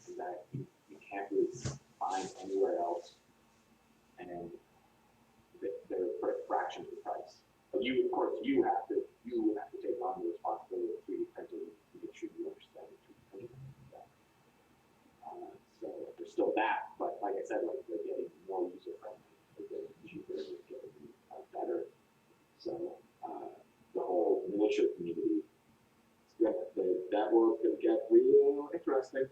S2: and that you can't really find anywhere else, and they're for a fraction of the price. But you, of course, you have to take on the responsibility of 3D printing to make sure you understand the 3D printing. So there's still that, but like I said, like they're getting more user friendly, they're getting cheaper, they're getting better. So the whole miniature community, that world's gonna get real interesting.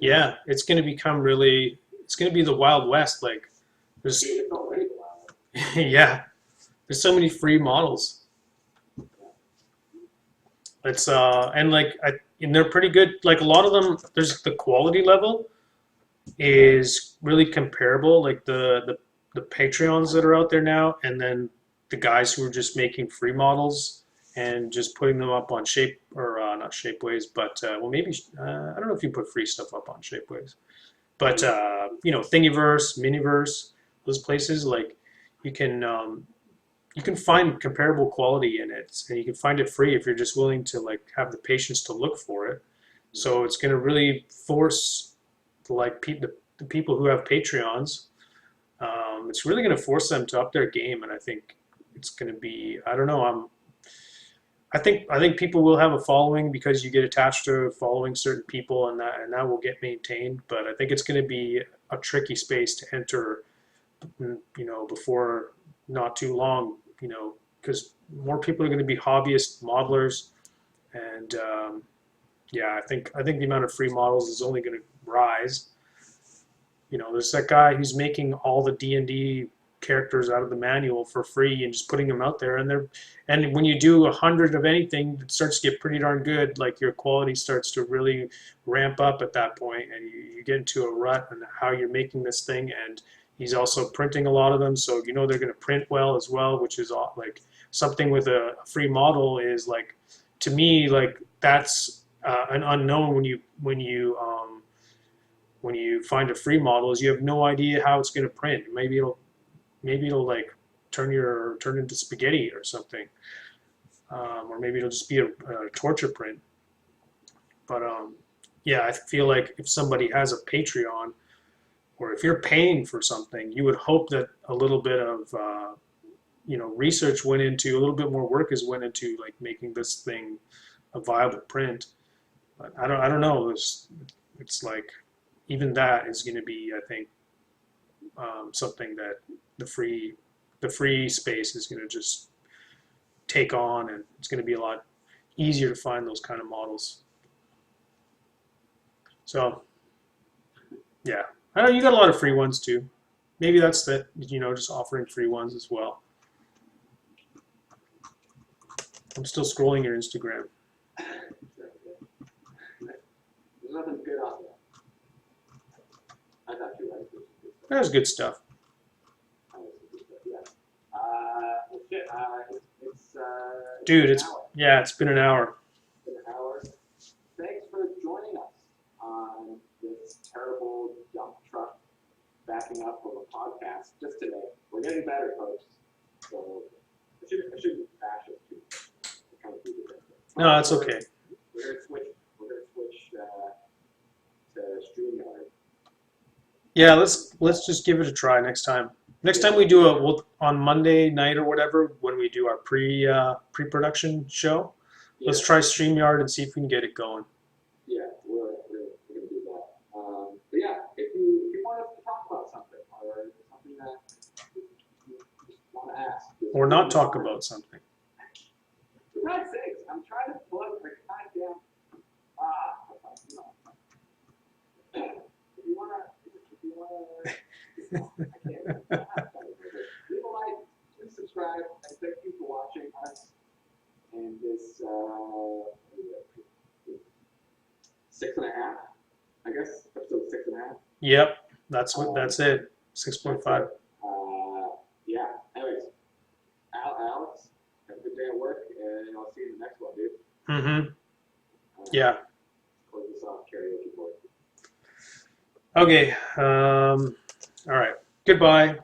S1: Yeah, it's going to become really. It's going to be the Wild West. Like, there's,
S2: Dude, it's already wild.
S1: yeah, there's so many free models. It's and like and they're pretty good. Like a lot of them, there's the quality level is really comparable. Like the Patreons that are out there now, and then the guys who are just making free models and just putting them up on Shape or not Shapeways, but well maybe I don't know if you put free stuff up on Shapeways, but Thingiverse, Miniverse, those places like you can um, you can find comparable quality in it, and you can find it free if you're just willing to like have the patience to look for it. So it's going to really force like the people who have Patreons. It's really going to force them to up their game, and I think it's going to be. I don't know. I think people will have a following because you get attached to following certain people, and that will get maintained. But I think it's going to be a tricky space to enter, before not too long, because more people are going to be hobbyist modelers, and yeah, I think the amount of free models is only going to rise. There's that guy who's making all the D&D characters out of the manual for free and just putting them out there, and when you do 100 of anything, it starts to get pretty darn good. Like your quality starts to really ramp up at that point, and you get into a rut on how you're making this thing. And he's also printing a lot of them, so they're going to print well as well, which is like something with a free model is like, to me, like that's an unknown when you find a free model, is you have no idea how it's going to print. Maybe it'll like turn into spaghetti or something, or maybe it'll just be a torture print. But yeah, I feel like if somebody has a Patreon, or if you're paying for something, you would hope that a little bit of research went into, a little bit more work has went into like making this thing a viable print. But I don't know. It's like even that is going to be, I think, something that the free the free space is going to just take on, and it's going to be a lot easier to find those kind of models. So yeah, I know you got a lot of free ones too. Maybe that's that, just offering free ones as well. I'm still scrolling your Instagram.
S2: There's nothing good on there. I thought you liked it.
S1: That was good stuff.
S2: Yeah. Shit.
S1: Dude,
S2: It's an hour.
S1: yeah, it's been an hour.
S2: An hour. Thanks for joining us on this terrible dump truck backing up from a podcast just today. We're getting better, folks. So I shouldn't bash it too. Kind of
S1: No, that's okay.
S2: We're gonna switch to StreamYard.
S1: Yeah, let's just give it a try next time. Next time we do on Monday night or whatever when we do our pre-production show.
S2: Yeah.
S1: Let's try StreamYard and see if we can get it going.
S2: Yeah, we're gonna do that. But yeah, if you want us to talk about something or something that you just want to ask,
S1: Or not talk about something.
S2: For God's sakes, I'm trying to plug my goddamn. If you wanna, I can't. Leave a like, please subscribe, and thank you for watching us. And this 6.5, I guess, episode 6.5.
S1: Yep, that's it. 6.5.
S2: Yeah. Anyways, Alex, have a good day at work, and I'll see you in the next one, dude.
S1: Mm-hmm. Yeah.
S2: Close this off, karaoke board.
S1: Okay. All right. Goodbye.